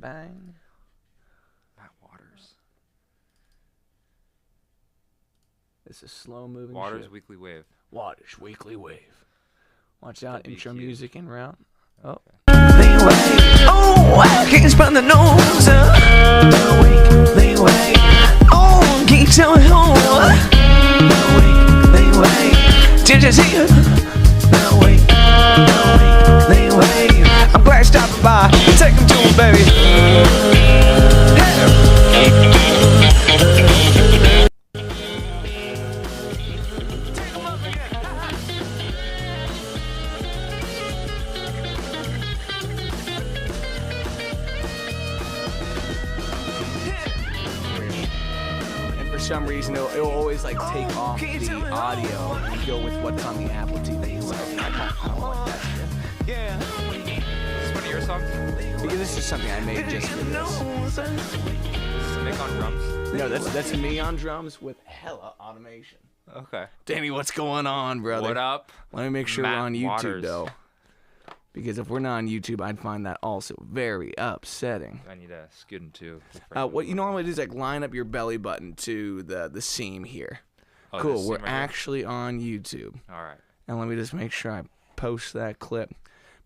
Bang. Matt Waters. It's a slow-moving Waters ship. Weekly Wave. Waters Weekly Wave. Watch out, That'd be intro cute. music en route. Oh. Okay. Oh, I can't spread the nose. Leeway. Oh, can't tell me who. Leeway. Did you see it? Leeway. I'm glad you stopped by. Take him to him, baby. Take him up again. And for some reason, it'll always like take off the audio and go with what's on the Apple TV. So I don't like that shit. Yeah. Is this one of your songs? Because this is something I made just for this. This is Nick on drums? No, that's me on drums with hella automation. Okay. Danny, what's going on, brother? What up? Let me make sure Matt we're on YouTube, Waters. though. Because if we're not on YouTube, I'd find that also very upsetting. I need to scoot into. What you normally do is like line up your belly button to the seam here. Oh, Cool, this we're seam right here? actually on YouTube. All right. And let me just make sure I post that clip.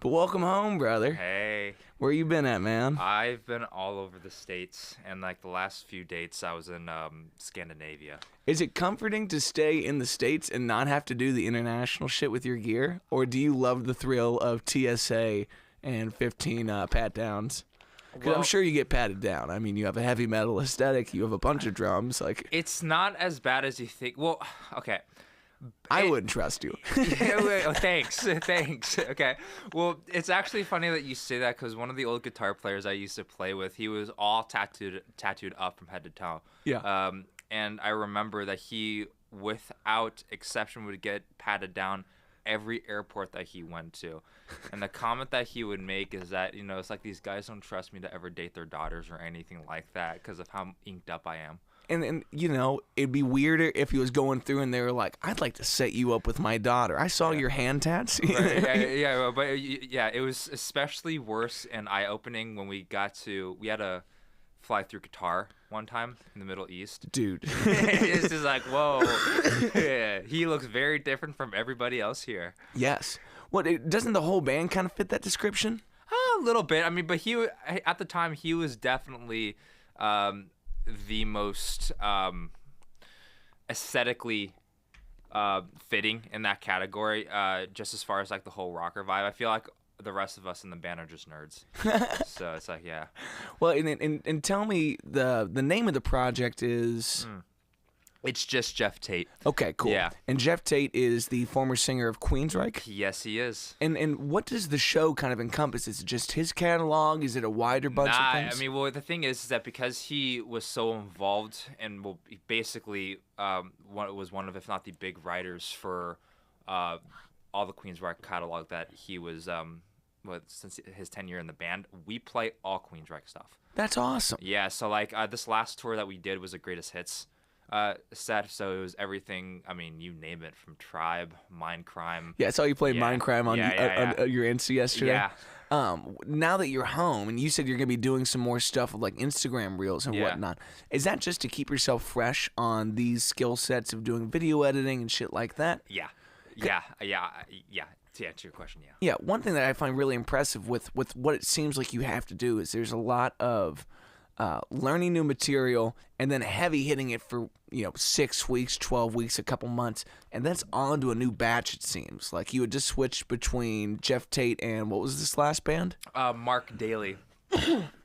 But welcome home, brother. Hey, Where you been at, man? I've been all over the States, and like the last few dates, I was in Scandinavia. Is it comforting to stay in the States and not have to do the international shit with your gear? Or do you love the thrill of TSA and 15 pat downs? Because I'm Well- sure you get patted down. I mean, you have a heavy metal aesthetic. You have a bunch of drums. Like, It's not as bad as you think. Well, okay. I wouldn't trust you. Oh, thanks. Okay. Well, it's actually funny that you say that because one of the old guitar players I used to play with, he was all tattooed up from head to toe. Yeah. And I remember that he, without exception, would get patted down every airport that he went to. And the comment that he would make is that, it's like these guys don't trust me to ever date their daughters or anything like that because of how inked up I am. And it'd be weirder if he was going through and they were like, I'd like to set you up with my daughter. I saw your hand tats. Yeah, it was especially worse and eye-opening when we had to fly through Qatar one time in the Middle East. Dude. It's just like, whoa. Yeah, he looks very different from everybody else here. Yes. Doesn't the whole band kind of fit that description? A little bit. I mean, but at the time, he was definitely the most aesthetically fitting in that category, just as far as like the whole rocker vibe. I feel like the rest of us in the band are just nerds. So it's like, yeah. Well, and tell me, the name of the project is... It's just Geoff Tate. Okay, cool. Yeah. And Geoff Tate is the former singer of Queensryche? Yes, he is. And what does the show kind of encompass? Is it just his catalog? Is it a wider bunch of things? I mean, well, the thing is that because he was so involved and basically was one of, if not the big writers for all the Queensryche catalog that he was, since his tenure in the band, we play all Queensryche stuff. That's awesome. Yeah, so like this last tour that we did was a greatest hits set, so it was everything. I mean, you name it, from Tribe, Mindcrime. Yeah, I saw you play Yeah. Mindcrime on your Insta yesterday. Yeah. Now that you're home, and you said you're going to be doing some more stuff with like Instagram Reels and Yeah. whatnot, is that just to keep yourself fresh on these skill sets of doing video editing and shit like that? Yeah. To answer your question, yeah. Yeah, one thing that I find really impressive with what it seems like you have to do is there's a lot of learning new material and then heavy hitting it for 6 weeks, 12 weeks, a couple months, and that's on to a new batch. It seems like you would just switch between Geoff Tate and what was this last band? Mark Daly.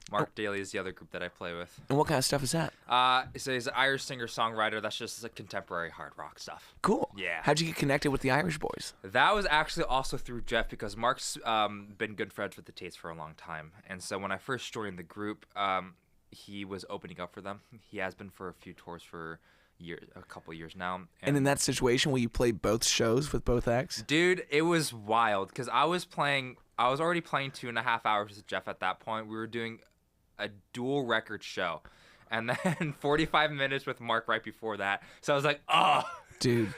Mark Daly is the other group that I play with. And what kind of stuff is that? So he's an Irish singer-songwriter. That's just like contemporary hard rock stuff. Cool. Yeah. How'd you get connected with the Irish boys? That was actually also through Geoff because Mark's been good friends with the Tates for a long time. And so when I first joined the group, he was opening up for them. He has been for a few tours for a couple years now. And in that situation, will you play both shows with both acts? Dude, it was wild because I was already playing 2.5 hours with Geoff at that point. We were doing a dual record show. And then 45 minutes with Mark right before that. So I was like, oh. Dude,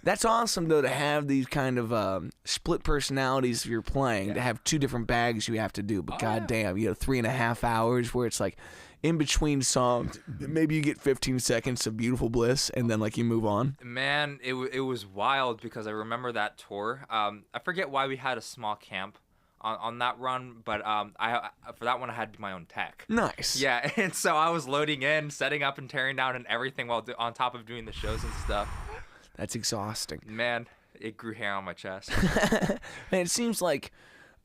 That's awesome, though, to have these kind of split personalities if you're playing, to have 2 different bags you have to do. But goddamn, 3.5 hours where it's like in between songs, maybe you get 15 seconds of beautiful bliss and then like you move on. Man, it was wild because I remember that tour. I forget why we had a small camp on that run, but I for that one I had my own tech. Nice. Yeah, and so I was loading in, setting up and tearing down and everything while on top of doing the shows and stuff. That's exhausting. Man, it grew hair on my chest. Man, it seems like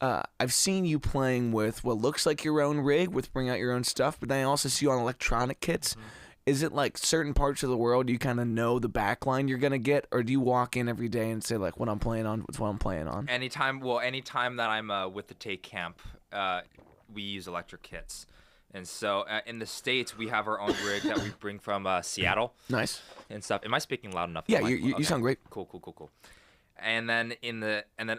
I've seen you playing with what looks like your own rig, with bring out your own stuff, but then I also see you on electronic kits. Mm-hmm. Is it like certain parts of the world you kind of know the backline you're going to get, or do you walk in every day and say, like, what I'm playing on, what's what I'm playing on? Anytime that I'm with the Tate camp, we use electric kits. And so in the States, we have our own rig that we bring from Seattle. Nice. And stuff. Am I speaking loud enough? Yeah, you sound great. Cool. And then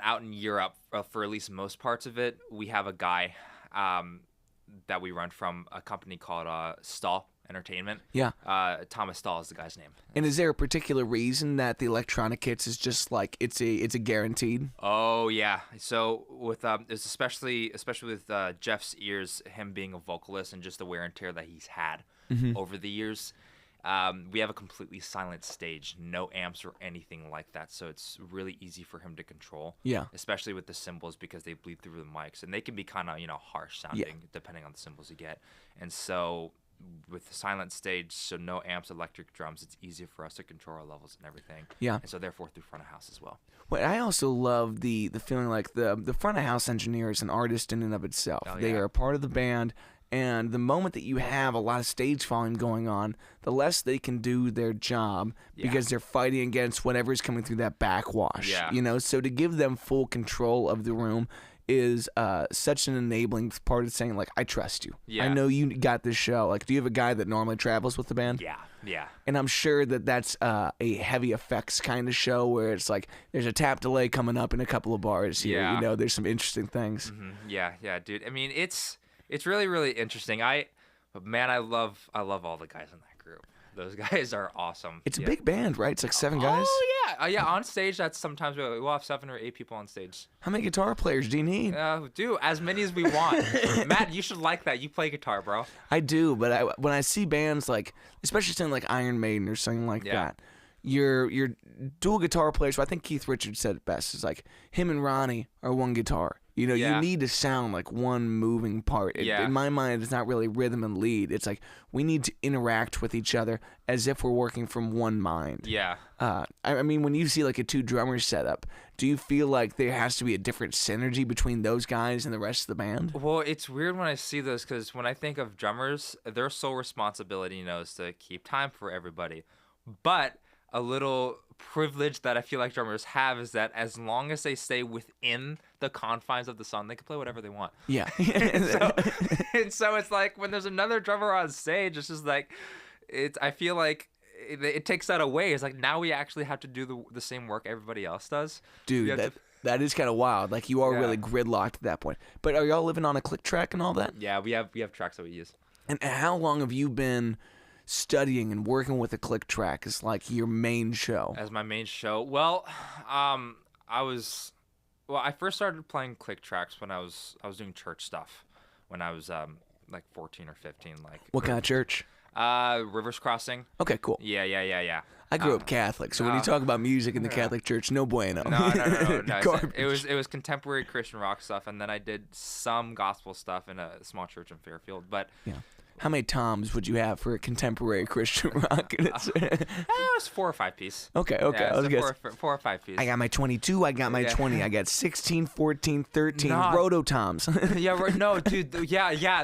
out in Europe, for at least most parts of it, we have a guy that we run from a company called Stahl Entertainment. Yeah. Thomas Stahl is the guy's name. And is there a particular reason that the electronic kits is just like it's a guaranteed? Oh yeah. So with it's especially with Geoff's ears, him being a vocalist and just the wear and tear that he's had over the years. We have a completely silent stage, no amps or anything like that, so it's really easy for him to control. Yeah. Especially with the cymbals because they bleed through the mics, and they can be kind of harsh sounding depending on the cymbals you get. And so with the silent stage, so no amps, electric drums, it's easier for us to control our levels and everything. Yeah. And so therefore through front of house as well. Well, I also love the feeling like the front of house engineer is an artist in and of itself. Oh, yeah. They are a part of the band. And the moment that you have a lot of stage volume going on, the less they can do their job because they're fighting against whatever's coming through that backwash. Yeah. So to give them full control of the room is such an enabling part of saying, like, I trust you. Yeah. I know you got this show. Like, do you have a guy that normally travels with the band? Yeah. And I'm sure that that's a heavy effects kind of show where it's like there's a tap delay coming up in a couple of bars here. Yeah. There's some interesting things. Mm-hmm. Yeah, dude. I mean, it's really, really interesting. I love all the guys in that group. Those guys are awesome. It's a big band, right? It's like 7 guys? Oh, yeah. On stage, that's sometimes we'll have 7 or 8 people on stage. How many guitar players do you need? Dude, as many as we want. Matt, you should like that. You play guitar, bro. I do, but when I see bands like, especially something like Iron Maiden or something like that, your dual guitar players, so I think Keith Richards said it best, is like him and Ronnie are one guitar. You need to sound like one moving part. In my mind, it's not really rhythm and lead. It's like we need to interact with each other as if we're working from one mind. Yeah. I mean, when you see like a 2 drummer setup, do you feel like there has to be a different synergy between those guys and the rest of the band? Well, it's weird when I see those because when I think of drummers, their sole responsibility, is to keep time for everybody. But a little privilege that I feel like drummers have is that as long as they stay within the confines of the song, they can play whatever they want. Yeah. and so it's like when there's another drummer on stage, it's just like I feel like it takes that away. It's like now we actually have to do the same work everybody else does. Dude, that is kind of wild. Like you are really gridlocked at that point. But are y'all living on a click track and all that? Yeah, we have tracks that we use. And how long have you been studying and working with a click track as like your main show? As my main show? Well, I first started playing click tracks when I was doing church stuff when I was like 14 or 15. Like what kind of church? Rivers Crossing. Okay, cool. Yeah. I grew up Catholic, so when you talk about music in the Catholic Church, no bueno. No. It was contemporary Christian rock stuff, and then I did some gospel stuff in a small church in Fairfield. But how many toms would you have for a contemporary Christian rock? It was 4 or 5 piece. Okay. Yeah, I was 4 or 5 piece. I got my 22. I got my 20. I got 16, 14, 13 roto toms. No, dude. Yeah.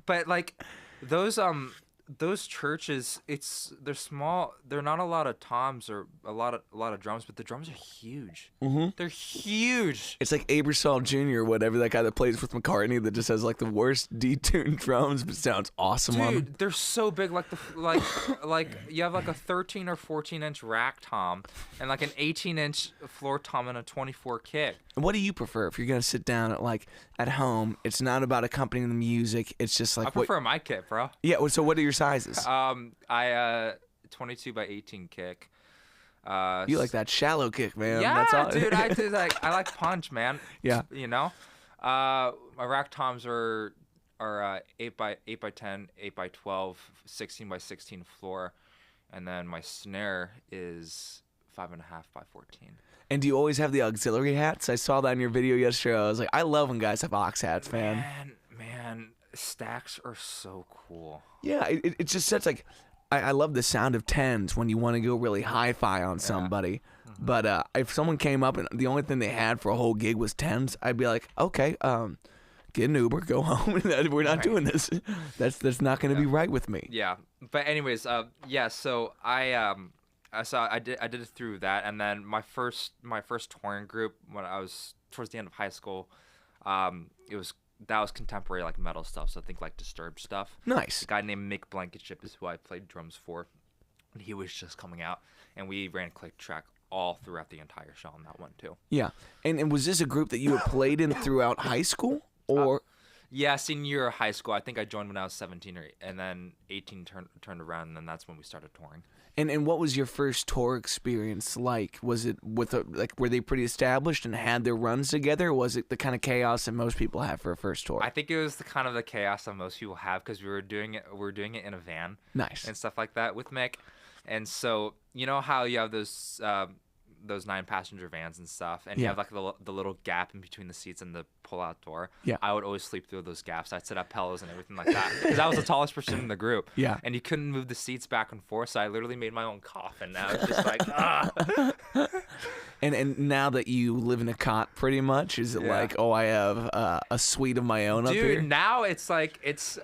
But like those churches, they're small. They're not a lot of toms or a lot of drums, but the drums are huge. Mm-hmm. They're huge. It's like Abersol Jr. or whatever, that guy that plays with McCartney that just has like the worst detuned drums, but sounds awesome. Dude, they're so big. Like like you have like a 13 or 14 inch rack tom and like an 18 inch floor tom and a 24 kick. What do you prefer if you're gonna sit down at home? It's not about accompanying the music. It's just like I prefer my kit, bro. Yeah. So what are your sizes? I 22 by 18 kick. You like that shallow kick, man. Yeah, That's all. dude. I like punch, man. Yeah. You know, my rack toms are 8 by 10, 8 by 12, 16 by 16 floor, and then my snare is 5.5 by 14. And do you always have the auxiliary hats? I saw that in your video yesterday. I was like, I love when guys have aux hats, man. Man, stacks are so cool. Yeah, it's just such like, I love the sound of tens when you want to go really hi-fi on somebody. But if someone came up and the only thing they had for a whole gig was tens, I'd be like, okay, get an Uber, go home. We're not doing this. That's not going to be right with me. Yeah, but anyways, yeah. So I did it through that, and then my first touring group when I was towards the end of high school, that was contemporary like metal stuff. So I think like Disturbed stuff. Nice. A guy named Mick Blankenship is who I played drums for, and he was just coming out, and we ran click track all throughout the entire show on that one too. Yeah, and was this a group that you had played in throughout high school, or? Yeah, senior year of high school. I think I joined when I was 17 and then 18 turned around, and then that's when we started touring. And what was your first tour experience like? Was it with were they pretty established and had their runs together? Or was it the kind of chaos that most people have for a first tour? I think it was the kind of the chaos that most people have because we were doing it in a van. Nice. And stuff like that with Mick. And so you know how you have those 9-passenger vans and stuff, and you have like the little gap in between the seats and the pull-out door. Yeah. I would always sleep through those gaps. I'd set up pillows and everything like that because I was the tallest person in the group. Yeah. And you couldn't move the seats back and forth, so I literally made my own coffin. Now it's just like And now that you live in a cot, pretty much, is it like, oh, I have a suite of my own up here? Dude, now it's like it's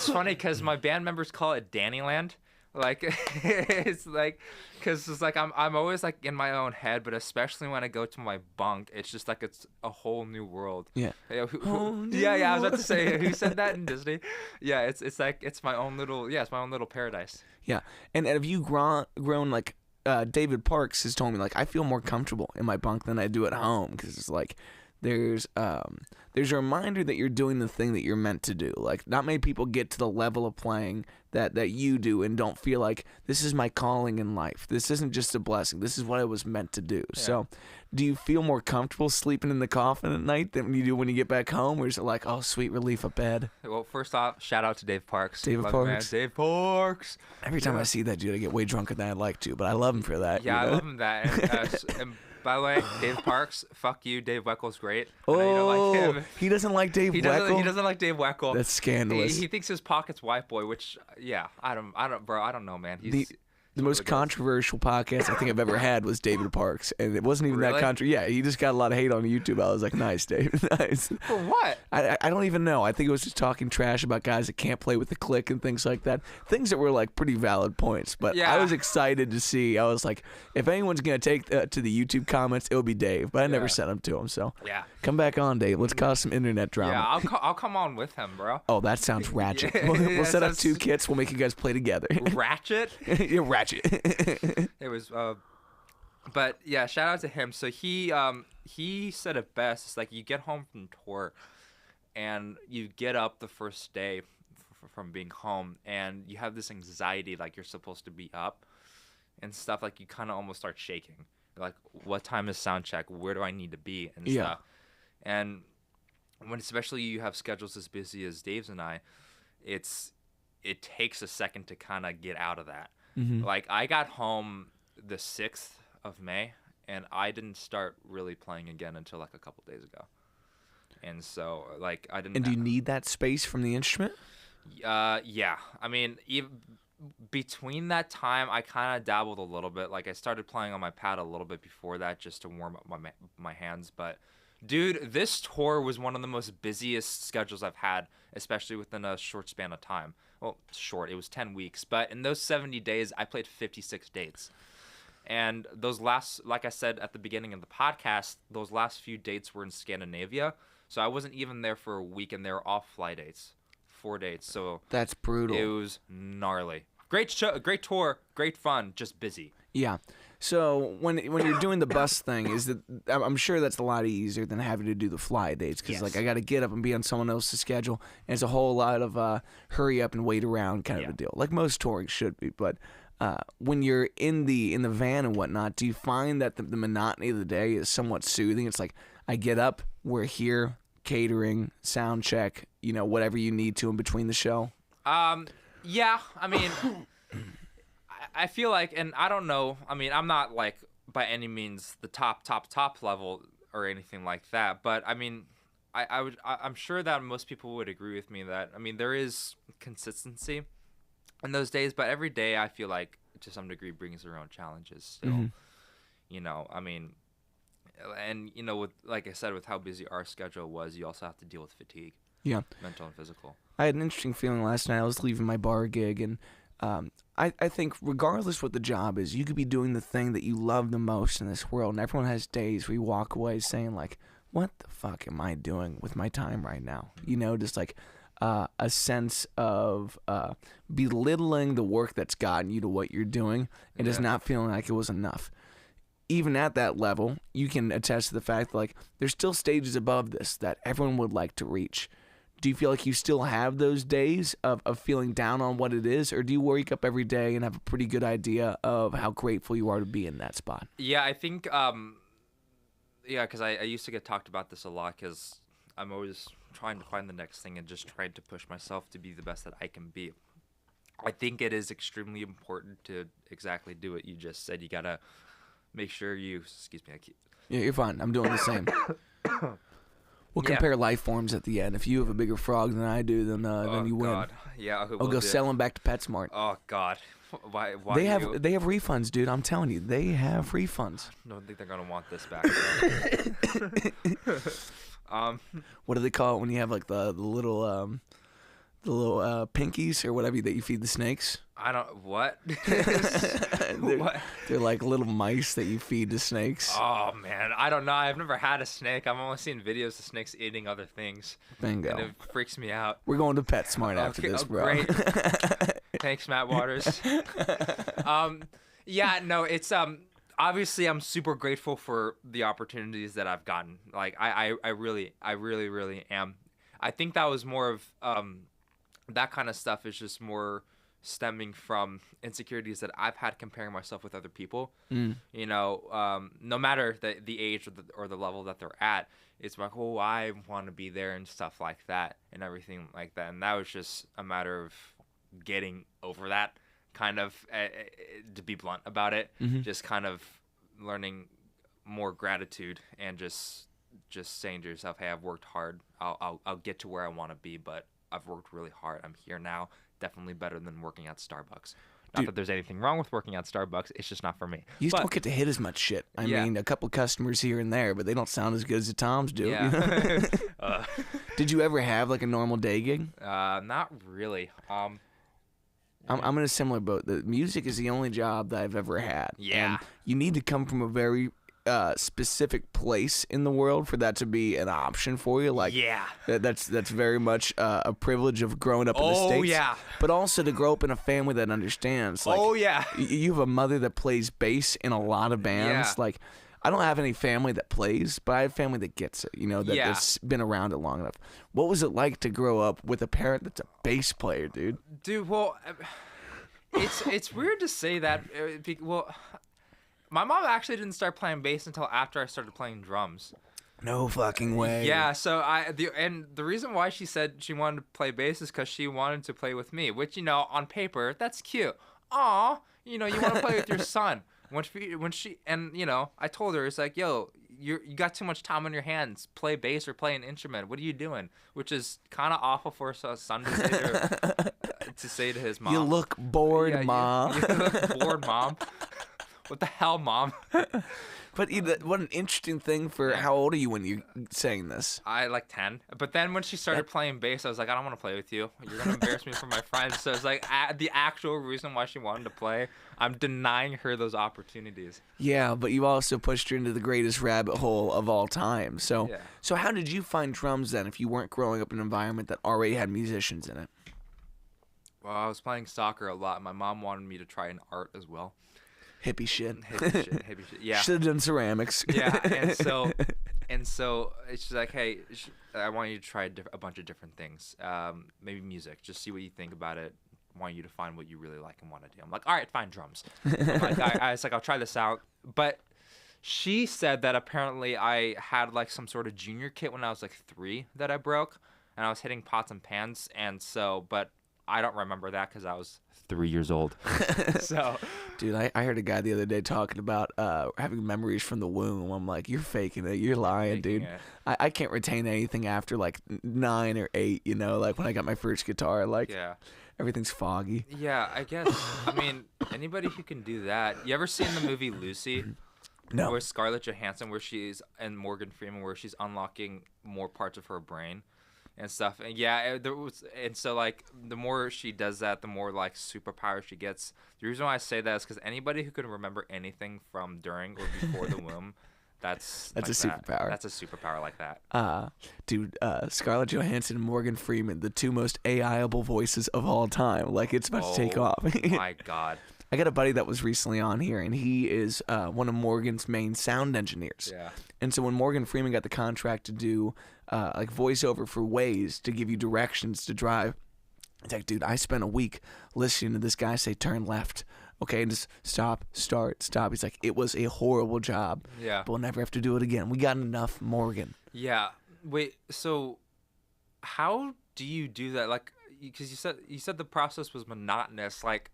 funny because my band members call it Danny Land. Like it's like because it's like I'm always like in my own head, but especially when I go to my bunk, it's just like it's a whole new world. Yeah. I was about to say who said that in Disney. Yeah, it's like it's my own little paradise. Yeah. And have you grown like David Parks has told me, like, I feel more comfortable in my bunk than I do at home because it's like there's a reminder that you're doing the thing that you're meant to do. Like, not many people get to the level of playing that you do and don't feel like this is my calling in life. This isn't just a blessing. This is what I was meant to do. Yeah. So do you feel more comfortable sleeping in the coffin at night than you do when you get back home? Or is it like, oh, sweet relief, a bed? Well, first off, shout out to Dave Parks. David Parks. Dave Parks. Every time I see that dude, I get way drunker than I'd like to, but I love him for that. Yeah, you know? I love him that. And by the way, Dave Parks, fuck you. Dave Weckel's great. Oh, you don't like him. He doesn't like Dave Weckel? He doesn't like Dave Weckel. That's scandalous. He thinks his pocket's white boy, which, yeah, I don't, bro, I don't know, man. The most controversial podcast I think I've ever had was David Parks, and it wasn't even that controversial. Yeah, he just got a lot of hate on YouTube. I was like, nice, Dave, nice. For what? I don't even know. I think it was just talking trash about guys that can't play with the click and things like that. Things that were like pretty valid points. But I was excited to see. I was like, if anyone's gonna take to the YouTube comments, it would be Dave. But I never sent them to him. So come back on, Dave. Let's cause some internet drama. Yeah, I'll come on with him, bro. Oh, that sounds ratchet. We'll set up 2 kits. We'll make you guys play together. Ratchet? Yeah, ratchet. It was but yeah, shout out to him. So he said it best. It's like you get home from tour and you get up the first day from being home and you have this anxiety like you're supposed to be up and stuff. Like you kind of almost start shaking. You're like, what time is sound check? Where do I need to be and stuff? And when especially you have schedules as busy as Dave's and I, it takes a second to kind of get out of that. Mm-hmm. Like I got home the 6th of May and I didn't start really playing again until like a couple days ago. And so like I didn't. And do you need that space from the instrument? Yeah. I mean, between that time, I kind of dabbled a little bit. Like I started playing on my pad a little bit before that just to warm up my hands. But dude, this tour was one of the most busiest schedules I've had, especially within a short span of time. Well, short, it was 10 weeks. But in those 70 days, I played 56 dates. And those last, like I said at the beginning of the podcast, those last few dates were in Scandinavia. So I wasn't even there for a week, and they were off fly dates, 4 dates. So that's brutal. It was gnarly. Great show, great tour, great fun, just busy. Yeah. So when you're doing the bus thing, I'm sure that's a lot easier than having to do the fly dates because like I got to get up and be on someone else's schedule, and it's a whole lot of hurry up and wait around kind of a deal, like most touring should be. But when you're in the van and whatnot, do you find that the monotony of the day is somewhat soothing? It's like, I get up, we're here, catering, sound check, whatever you need to in between the show. Yeah, I mean, I feel like, and I don't know, I mean, I'm not like by any means the top level or anything like that, but I mean, I'm sure that most people would agree with me that, I mean, there is consistency in those days, but every day I feel like to some degree brings their own challenges still. I mean, and with, like I said, with how busy our schedule was, you also have to deal with fatigue. Yeah. Mental and physical. I had an interesting feeling last night. I was leaving my bar gig, and I think regardless what the job is, you could be doing the thing that you love the most in this world, and everyone has days where you walk away saying, like, what the fuck am I doing with my time right now? Just like a sense of belittling the work that's gotten you to what you're doing and just not feeling like it was enough. Even at that level, you can attest to the fact that, like, there's still stages above this that everyone would like to reach. Do you feel like you still have those days of feeling down on what it is, or do you wake up every day and have a pretty good idea of how grateful you are to be in that spot? Yeah, I think, because I used to get talked about this a lot because I'm always trying to find the next thing and just trying to push myself to be the best that I can be. I think it is extremely important to exactly do what you just said. You got to make sure excuse me. Yeah, you're fine. I'm doing the same. We'll compare life forms at the end. If you have a bigger frog than I do, then you win. God. Yeah, I'll go sell them back to PetSmart. Oh God, why? They have refunds, dude. I'm telling you, they have refunds. I don't think they're gonna want this back. What do they call it when you have like the little pinkies or whatever that you feed the snakes? I don't what. They're like little mice that you feed to snakes. Oh man, I don't know. I've never had a snake. I've only seen videos of snakes eating other things. Bingo. And it freaks me out. We're going to PetSmart after this, bro. Great. Thanks, Matt Waters. It's obviously I'm super grateful for the opportunities that I've gotten. Like I really am. I think that was more of that kind of stuff is just more stemming from insecurities that I've had comparing myself with other people. No matter the age or the level that they're at, it's like, oh, I want to be there and stuff like that and everything like that. And that was just a matter of getting over that, kind of, to be blunt about it. Just kind of learning more gratitude and just saying to yourself, hey, I've worked hard. I'll get to where I want to be, but I've worked really hard. I'm here now. Definitely better than working at Starbucks. Not that there's anything wrong with working at Starbucks. It's just not for me. You just don't get to hit as much shit. I mean, a couple customers here and there, but they don't sound as good as the Toms do. Yeah. Did you ever have like a normal day gig? Not really. I'm in a similar boat. The music is the only job that I've ever had. Yeah. And you need to come from a very specific place in the world for that to be an option for you. Like, that's very much a privilege of growing up in the States. But also to grow up in a family that understands. Like, you have a mother that plays bass in a lot of bands. Like, I don't have any family that plays, but I have family that gets it, that's been around it long enough. What was it like to grow up with a parent that's a bass player, dude? Dude, well, it's weird to say that. My mom actually didn't start playing bass until after I started playing drums. No fucking way. Yeah, so the reason why she said she wanted to play bass is because she wanted to play with me, which, on paper, that's cute. Aw, you want to play with your son. When she I told her, it's like, yo, you got too much time on your hands. Play bass or play an instrument. What are you doing? Which is kind of awful for a son to say to his mom. You look bored, Mom. You look bored, Mom. What the hell, Mom? But what an interesting thing for how old are you when you're saying this? I like 10. But then when she started playing bass, I was like, I don't want to play with you. You're going to embarrass me for my friends. So it's like the actual reason why she wanted to play, I'm denying her those opportunities. Yeah, but you also pushed her into the greatest rabbit hole of all time. So how did you find drums then if you weren't growing up in an environment that already had musicians in it? Well, I was playing soccer a lot. My mom wanted me to try an art as well. Hippie shit. Hippie shit. Yeah. Should have done ceramics. Yeah, and so it's just like, hey, I want you to try a bunch of different things. Maybe music. Just see what you think about it. want you to find what you really like and want to do. I'm like, all right, fine, drums. I'm like, I was like, I'll try this out. But she said that apparently I had like some sort of junior kit when I was like 3 that I broke, and I was hitting pots and pans, and so, but I don't remember that because I was 3 years old. So, dude, I heard a guy the other day talking about having memories from the womb. I'm like, you're faking it. You're lying, dude. I can't retain anything after like 9 or 8. You know, like when I got my first guitar, like everything's foggy. Yeah, I guess. I mean, anybody who can do that. You ever seen the movie Lucy? No. Where Scarlett Johansson, and Morgan Freeman, where she's unlocking more parts of her brain and stuff. And and so like the more she does that, the more like superpower she gets. The reason why I say that is because anybody who can remember anything from during or before the womb, that's like a superpower. That's a superpower like that. Dude, Scarlett Johansson and Morgan Freeman, the 2 most AI-able voices of all time. Like it's about to take off. My God. I got a buddy that was recently on here, and he is one of Morgan's main sound engineers. Yeah. And so when Morgan Freeman got the contract to do like voiceover for Waze to give you directions to drive, it's like, dude, I spent a week listening to this guy say turn left. Okay, and just stop, start, stop. He's like, it was a horrible job. Yeah. But we'll never have to do it again. We got enough, Morgan. Yeah. Wait, so how do you do that? Like, because you said the process was monotonous. Like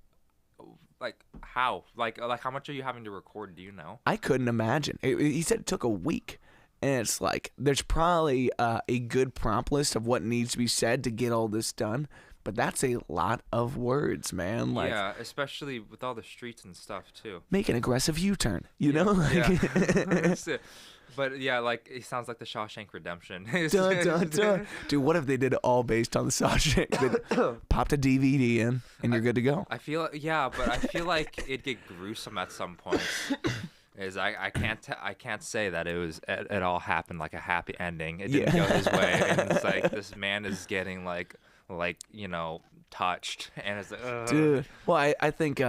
how? Like how much are you having to record? Do you know? I couldn't imagine. He said it took a week. And it's like, there's probably a good prompt list of what needs to be said to get all this done. But that's a lot of words, man. Like, yeah, especially with all the streets and stuff, too. Make an aggressive U-turn, you know? Yeah. But, yeah, like, it sounds like the Shawshank Redemption. Dun, dun, dun. Dude, what if they did it all based on the Shawshank? They popped a DVD in, and you're good to go. I feel like it'd get gruesome at some point. I can't say that it all happened like a happy ending. It didn't go his way, and it's like this man is getting like touched, and it's like, ugh. Dude. Well, I think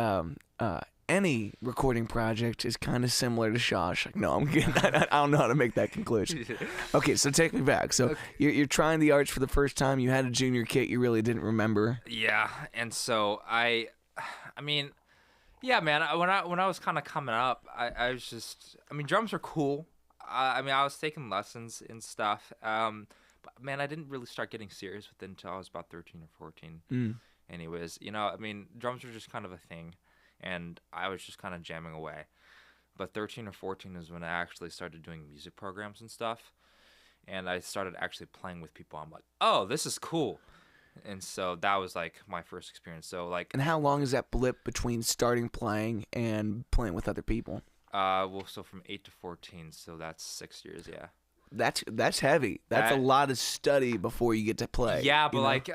any recording project is kind of similar to Shawshank. No, I'm kidding. I don't know how to make that conclusion. Okay, so take me back. So you're trying the arts for the first time. You had a junior kit you really didn't remember. Yeah, and so I mean. Yeah, man. When I was kind of coming up, I was just. I mean, drums are cool. I was taking lessons and stuff. But man, I didn't really start getting serious with it until I was about 13 or 14. Anyways, I mean, drums were just kind of a thing, and I was just kind of jamming away. But 13 or 14 is when I actually started doing music programs and stuff, and I started actually playing with people. I'm like, oh, this is cool. And so that was like my first experience. So like, and how long is that blip between starting playing and playing with other people? So from 8 to 14, so that's 6 years. Yeah, that's heavy. That's a lot of study before you get to play. Yeah, but like, I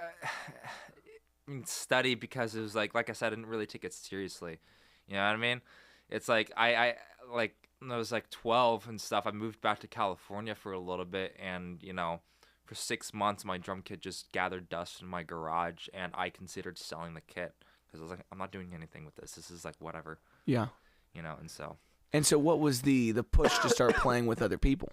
mean, study because it was like I said, I didn't really take it seriously. You know what I mean? It's like I like when I was like 12 and stuff. I moved back to California for a little bit, and for 6 months, my drum kit just gathered dust in my garage, and I considered selling the kit because I was like, I'm not doing anything with this. This is like whatever. Yeah. And so. And so, what was the push to start playing with other people?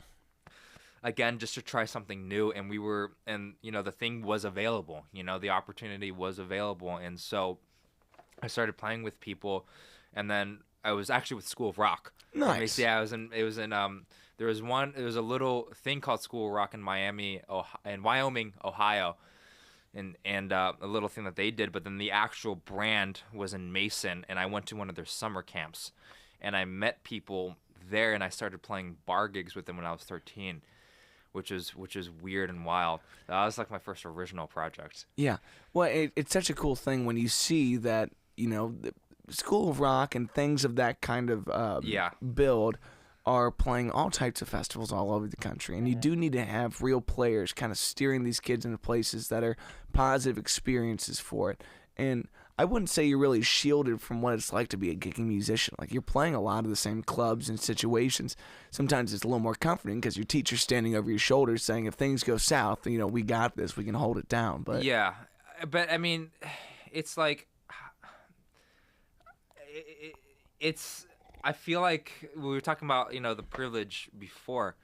Again, just to try something new, and the thing was available. The opportunity was available, and so I started playing with people, and then I was actually with School of Rock. Nice. Yeah, there was a little thing called School of Rock in Wyoming, Ohio, and a little thing that they did, but then the actual brand was in Mason, and I went to one of their summer camps, and I met people there, and I started playing bar gigs with them when I was 13, which is weird and wild. That was like my first original project. Yeah. Well, it's such a cool thing when you see that, the School of Rock and things of that kind of build are playing all types of festivals all over the country. And you do need to have real players kind of steering these kids into places that are positive experiences for it. And I wouldn't say you're really shielded from what it's like to be a gigging musician. Like, you're playing a lot of the same clubs and situations. Sometimes it's a little more comforting because your teacher's standing over your shoulder saying, if things go south, we got this, we can hold it down. But yeah, but I mean, it's like, I feel like we were talking about, the privilege before.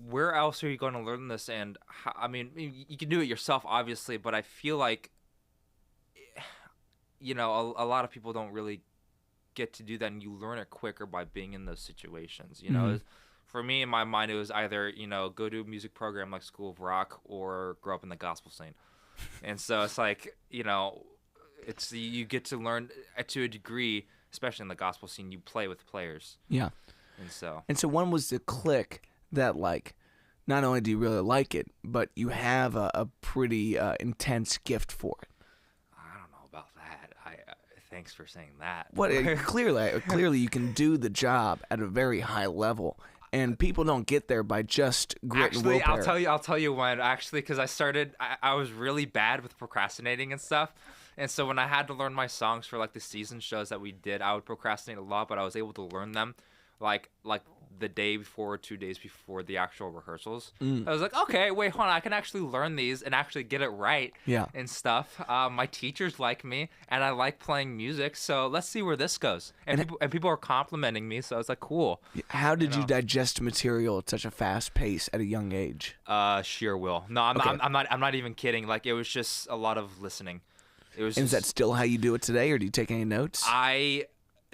Where else are you going to learn this? And I mean, you can do it yourself, obviously, but I feel like a lot of people don't really get to do that, and you learn it quicker by being in those situations. For me, in my mind, it was either go to a music program like School of Rock or grow up in the gospel scene. And so it's like it's you get to learn to a degree, especially in the gospel scene. You play with players. Yeah. And so when was the click that not only do you really like it, but you have a pretty intense gift for it? I don't know about that. Thanks for saying that. What clearly you can do the job at a very high level, and people don't get there by just grit and willpower. I'll tell you when. Actually, because I was really bad with procrastinating and stuff, and so when I had to learn my songs for the season shows that we did, I would procrastinate a lot, but I was able to learn them like the day before or 2 days before the actual rehearsals. I was like, okay, wait, hold on, I can actually learn these and actually get it right. And stuff. My teachers like me, and I like playing music, so let's see where this goes. And people are complimenting me, so I was like, cool. How did you digest material at such a fast pace at a young age? Sheer will. No, I'm not even kidding. It was just a lot of listening. Is that still how you do it today, or do you take any notes?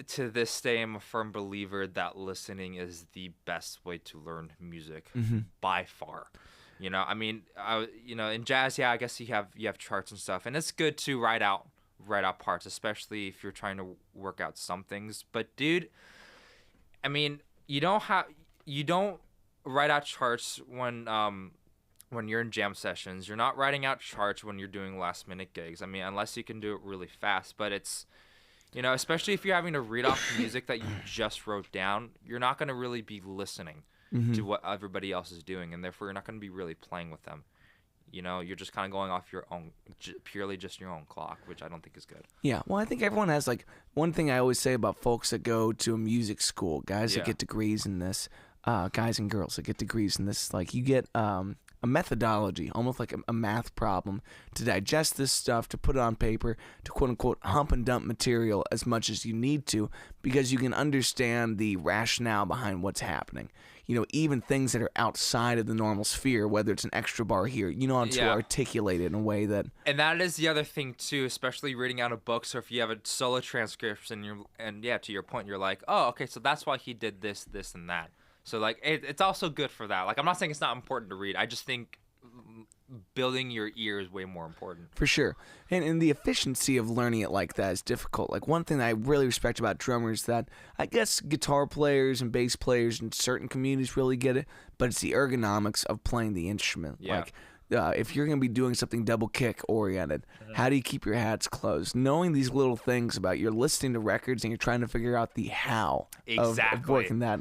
To this day, I'm a firm believer that listening is the best way to learn music by far. In jazz, I guess you have charts and stuff, and it's good to write out parts, especially if you're trying to work out some things. But dude, you don't write out charts when you're in jam sessions. You're not writing out charts when you're doing last minute gigs. Unless you can do it really fast, but it's especially if you're having to read off music that you just wrote down, you're not going to really be listening to what everybody else is doing, and therefore you're not going to be really playing with them. You're just kind of going off your own, purely just your own clock, which I don't think is good. Yeah, well, I think everyone has, one thing I always say about folks that go to a music school, guys that get degrees in this, guys and girls that get degrees in this, you get a methodology, almost like a math problem, to digest this stuff, to put it on paper, to quote-unquote hump and dump material as much as you need to, because you can understand the rationale behind what's happening. Even things that are outside of the normal sphere, whether it's an extra bar here, how to articulate it in a way that... And that is the other thing, too, especially reading out a book. So if you have a solo transcription, to your point, you're like, oh, okay, so that's why he did this, this, and that. So, it's also good for that. I'm not saying it's not important to read. I just think building your ear is way more important. For sure. And the efficiency of learning it like that is difficult. One thing that I really respect about drummers that I guess guitar players and bass players in certain communities really get it, but it's the ergonomics of playing the instrument. Yeah. If you're going to be doing something double kick oriented, how do you keep your hats closed? Knowing these little things about you're listening to records and you're trying to figure out the how of working that.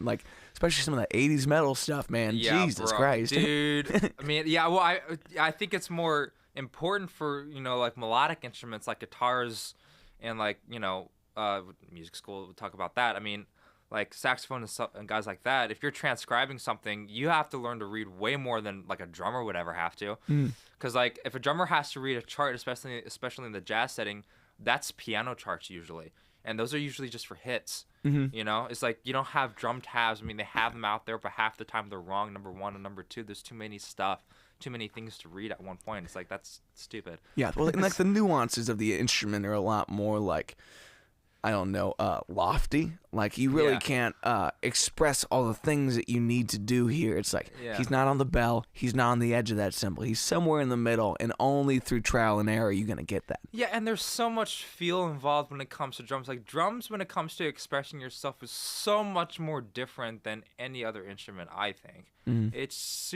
Especially some of that 80s metal stuff, man. Yeah, Jesus bro. Christ. Dude. I think it's more important for, melodic instruments like guitars and music school, we'll talk about that. Saxophone and guys like that, if you're transcribing something, you have to learn to read way more than a drummer would ever have to. Because if a drummer has to read a chart, especially in the jazz setting, that's piano charts usually, and those are usually just for hits. It's you don't have drum tabs. They have them out there, but half the time they're wrong. Number one and number two, there's too many things to read at one point. It's that's stupid. Yeah, well, and the nuances of the instrument are a lot more lofty. You really can't express all the things that you need to do here. It's he's not on the bell, he's not on the edge of that cymbal. He's somewhere in the middle, and only through trial and error are you going to get that. Yeah, and there's so much feel involved when it comes to drums. Drums, when it comes to expressing yourself, is so much more different than any other instrument, I think. It's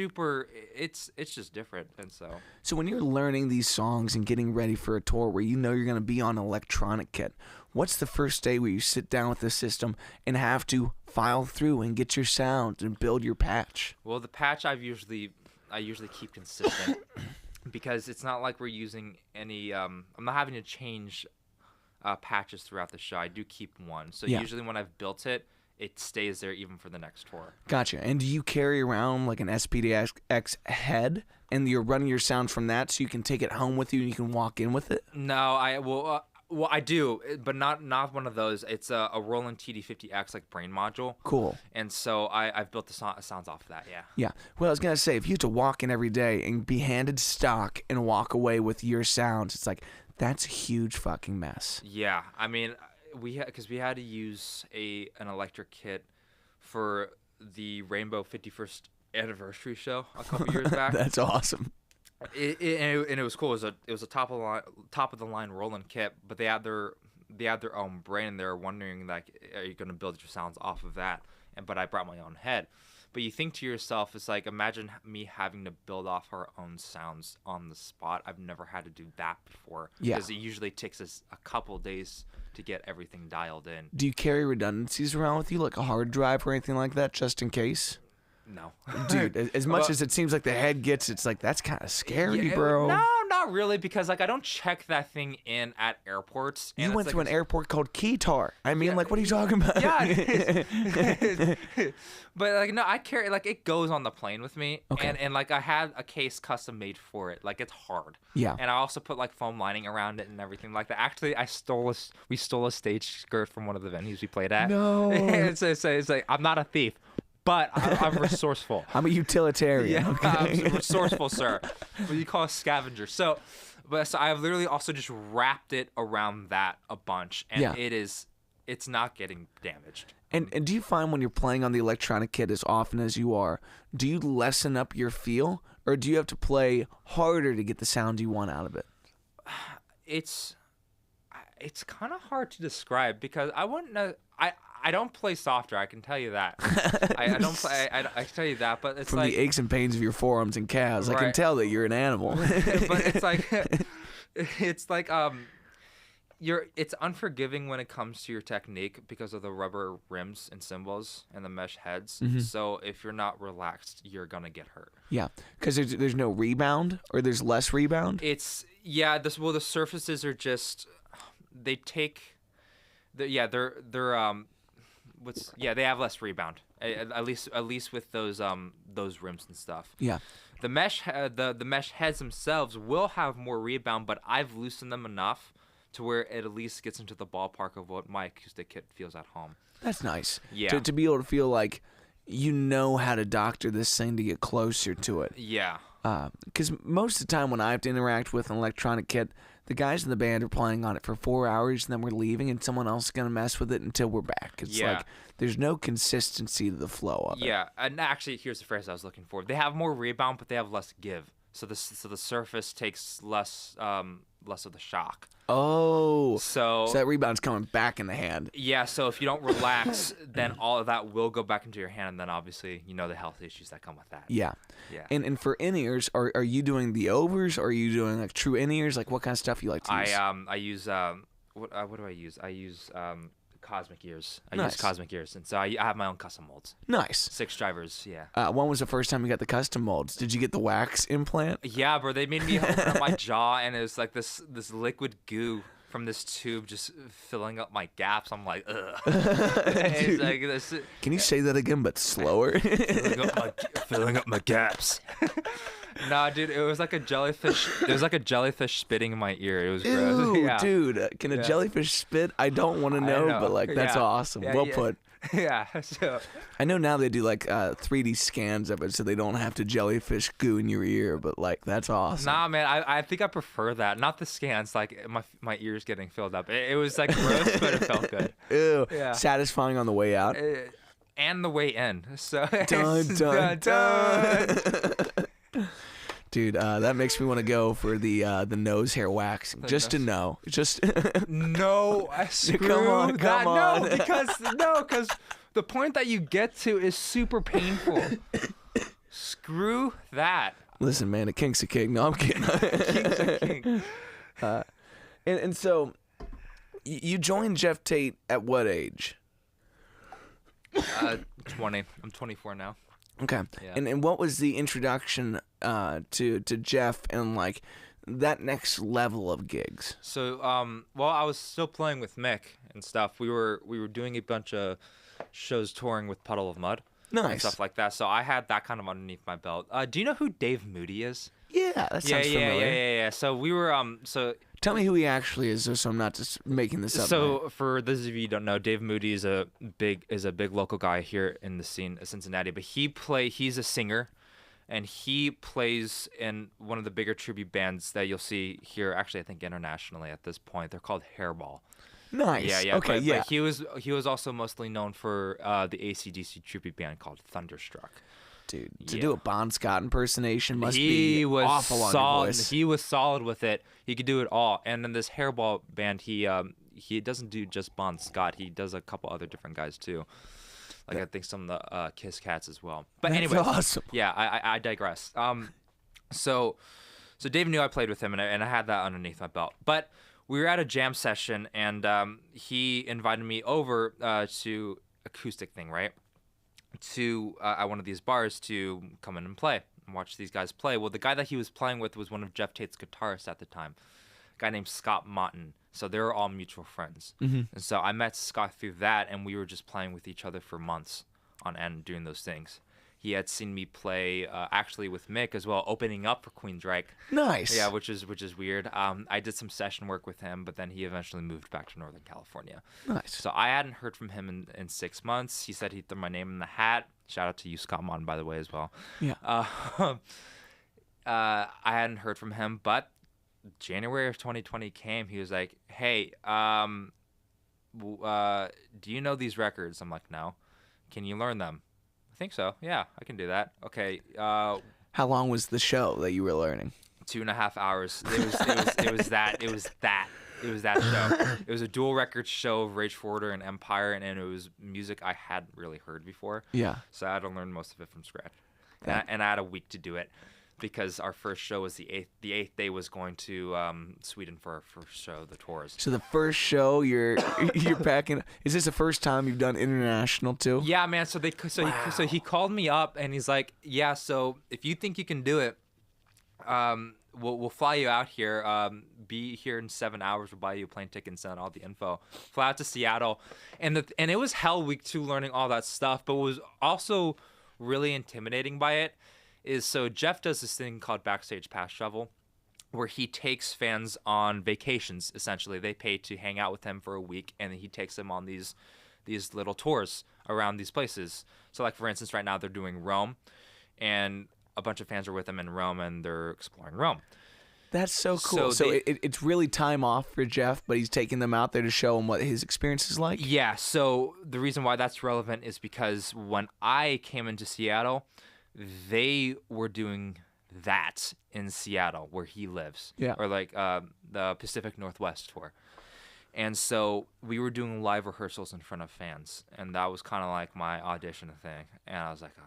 just different. And so when you're learning these songs and getting ready for a tour where you're going to be on an electronic kit, what's the first day where you sit down with the system and have to file through and get your sound and build your patch? Well, the patch I usually keep consistent because it's not like we're using any I'm not having to change patches throughout the show. I do keep one. So usually when I've built it, it stays there even for the next tour. Gotcha. And do you carry around an SPDX head and you're running your sound from that so you can take it home with you and you can walk in with it? No, well, I do, but not one of those. It's a Roland TD50X brain module. Cool. And so I've built the sounds off of that. Yeah. Yeah. Well, I was gonna say, if you had to walk in every day and be handed stock and walk away with your sounds, it's That's a huge fucking mess. Yeah, I mean, we had to use an electric kit for the Rainbow 51st anniversary show a couple years back. That's awesome. And it was cool. It was a top of the line Roland kit, but they had their own brain. And they were wondering, like, are you going to build your sounds off of that? But I brought my own head. But you think to yourself, it's like, imagine me having to build off our own sounds on the spot. I've never had to do that before. Yeah. Because it usually takes us a couple days to get everything dialed in. Do you carry redundancies around with you, like a hard drive or anything like that, just in case? No. Dude, as much as it seems like the head gets, it's like, that's kind of scary, bro. No, not really, because like I don't check that thing in at airports. You went to an airport called Qatar. I mean, like, what are you talking about? Yeah. But like, no, I carry, like, it goes on the plane with me. Okay. And like I had a case custom made for it. Like, it's hard. Yeah. And I also put like foam lining around it and everything like that. Actually, we stole a stage skirt from one of the venues we played at. No. It's like, I'm not a thief, but I'm resourceful. I'm a utilitarian. Yeah, Okay? I'm resourceful, sir. What you call a scavenger. So I've literally also just wrapped it around that a bunch, and Yeah. it's not getting damaged. And do you find when you're playing on the electronic kit as often as you are, do you lessen up your feel, or do you have to play harder to get the sound you want out of it? It's kind of hard to describe because I wouldn't know. I don't play softer. I can tell you that. I don't play. I can tell you that. But it's From like the aches and pains of your forearms and calves, I can Right. tell that you're an animal. but it's like it's unforgiving when it comes to your technique because of the rubber rims and cymbals and the mesh heads. Mm-hmm. So if you're not relaxed, you're gonna get hurt. Yeah, because there's no rebound, or there's less rebound. The surfaces are just they take they have less rebound. At least with those rims and stuff. Yeah. The mesh heads themselves will have more rebound, but I've loosened them enough to where it at least gets into the ballpark of what my acoustic kit feels at home. That's nice. Yeah. To be able to feel like you know how to doctor this thing to get closer to it. Yeah. Because most of the time when I have to interact with an electronic kit, the guys in the band are playing on it for 4 hours, and then we're leaving, and someone else is going to mess with it until we're back. It's like there's no consistency to the flow of it. Yeah, and actually, here's the phrase I was looking for. They have more rebound, but they have less give. So the surface takes less of the shock. Oh, So that rebound's coming back in the hand. yeah, so if you don't relax, then all of that will go back into your hand, and then obviously you know the health issues that come with that. Yeah. Yeah. And for in-ears, are you doing the overs, or are you doing like true in-ears? Like what kind of stuff you like to use? I use what do I use? I use Cosmic Ears. I Nice. use Cosmic Ears, and so I have my own custom molds. Nice. 6 drivers, yeah. When was the first time you got the custom molds? Did you get the wax implant? Yeah, bro, they made me open up my jaw, and it was like this liquid goo from this tube just filling up my gaps. I'm like, ugh. It's like this. Can you say that again, but slower? filling up my gaps. Nah, dude, it was like a jellyfish. There was like a jellyfish spitting in my ear. It was gross. Ew, Yeah. dude, can a jellyfish spit? I don't want to know, but like that's Yeah. awesome. Yeah, Well yeah. put. Yeah. So. I know now they do like 3D scans of it, so they don't have to jellyfish goo in your ear. But like that's awesome. Nah, man, I think I prefer that. Not the scans, like my ears getting filled up. It was like gross, but it felt good. Ew, Yeah. satisfying on the way out. And the way in. So. Dun, dun, dun. Dude, that makes me want to go for the nose hair waxing. Just to know, just No, screw on, that. come on. No, because the point that you get to is super painful. Screw that. listen, man, a kink's a kink. No, I'm kidding. King's a king. And so, you joined Geoff Tate at what age? 20. I'm 24 now. Okay. Yeah. And what was the introduction to Geoff and like that next level of gigs? So, well, I was still playing with Mick and stuff. We were doing a bunch of shows touring with Puddle of Mud. And Nice. stuff like that. So I had that kind of underneath my belt. Do you know who Dave Moody is? Yeah, that sounds familiar. Yeah. So we were Tell me who he actually is, so I'm not just making this up. So for those of you who don't know, Dave Moody is a big local guy here in the scene of Cincinnati. But he's a singer, and he plays in one of the bigger tribute bands that you'll see here. Actually, I think internationally at this point, they're called Hairball. Nice. Yeah. Okay. But he was also mostly known for the AC/DC tribute band called Thunderstruck. Dude, to do a Bon Scott impersonation must be awful on your voice. He was solid with it. He could do it all. And in this Hairball band, he doesn't do just Bon Scott. He does a couple other different guys too. Like I think some of the Kiss Cats as well. But That's anyway, awesome. Yeah, I digress. So Dave knew I played with him, and I had that underneath my belt. But we were at a jam session, and he invited me over to acoustic thing, right? To at one of these bars to come in and play and watch these guys play. Well, the guy that he was playing with was one of Geoff Tate's guitarists at the time, a guy named Scott Motton. So they were all mutual friends. And so I met Scott through that, and we were just playing with each other for months on end doing those things. He had seen me play actually with Mick as well, opening up for Queensryche. Nice. Yeah, which is weird. I did some session work with him, but then he eventually moved back to Northern California. Nice. So I hadn't heard from him in 6 months. He said he'd throw my name in the hat. Shout out to you, Scott Mon, by the way, as well. Yeah. I hadn't heard from him, but January of 2020 came. He was like, "Hey, do you know these records?" I'm like, "No." "Can you learn them?" "I think so. Yeah, I can do that." "Okay." How long was the show that you were learning? 2.5 hours. It was that show. It was a dual record show of Rage Forwarder and Empire, and it was music I hadn't really heard before. Yeah. So I had to learn most of it from scratch. And I had a week to do it because our first show was the 8th. The 8th day was going to Sweden for our first show, the tours. So the first show you're packing. Is this the first time you've done international too? Yeah, man. So he called me up and he's like, "Yeah, so if you think you can do it, we'll fly you out here. Be here in 7 hours. We'll buy you a plane ticket and send all the info. Fly out to Seattle." And it was hell week 2 learning all that stuff, but what was also really intimidating by it is, so Geoff does this thing called Backstage Pass Travel, where he takes fans on vacations. Essentially, they pay to hang out with him for a week, and he takes them on these little tours around these places. So, like for instance, right now they're doing Rome, and a bunch of fans are with him in Rome, and they're exploring Rome. That's so cool. So it's really time off for Geoff, but he's taking them out there to show them what his experience is like? Yeah, so the reason why that's relevant is because when I came into Seattle, they were doing that in Seattle where he lives. Yeah. Or like the Pacific Northwest tour. And so we were doing live rehearsals in front of fans, and that was kind of like my audition thing. And I was like, oh,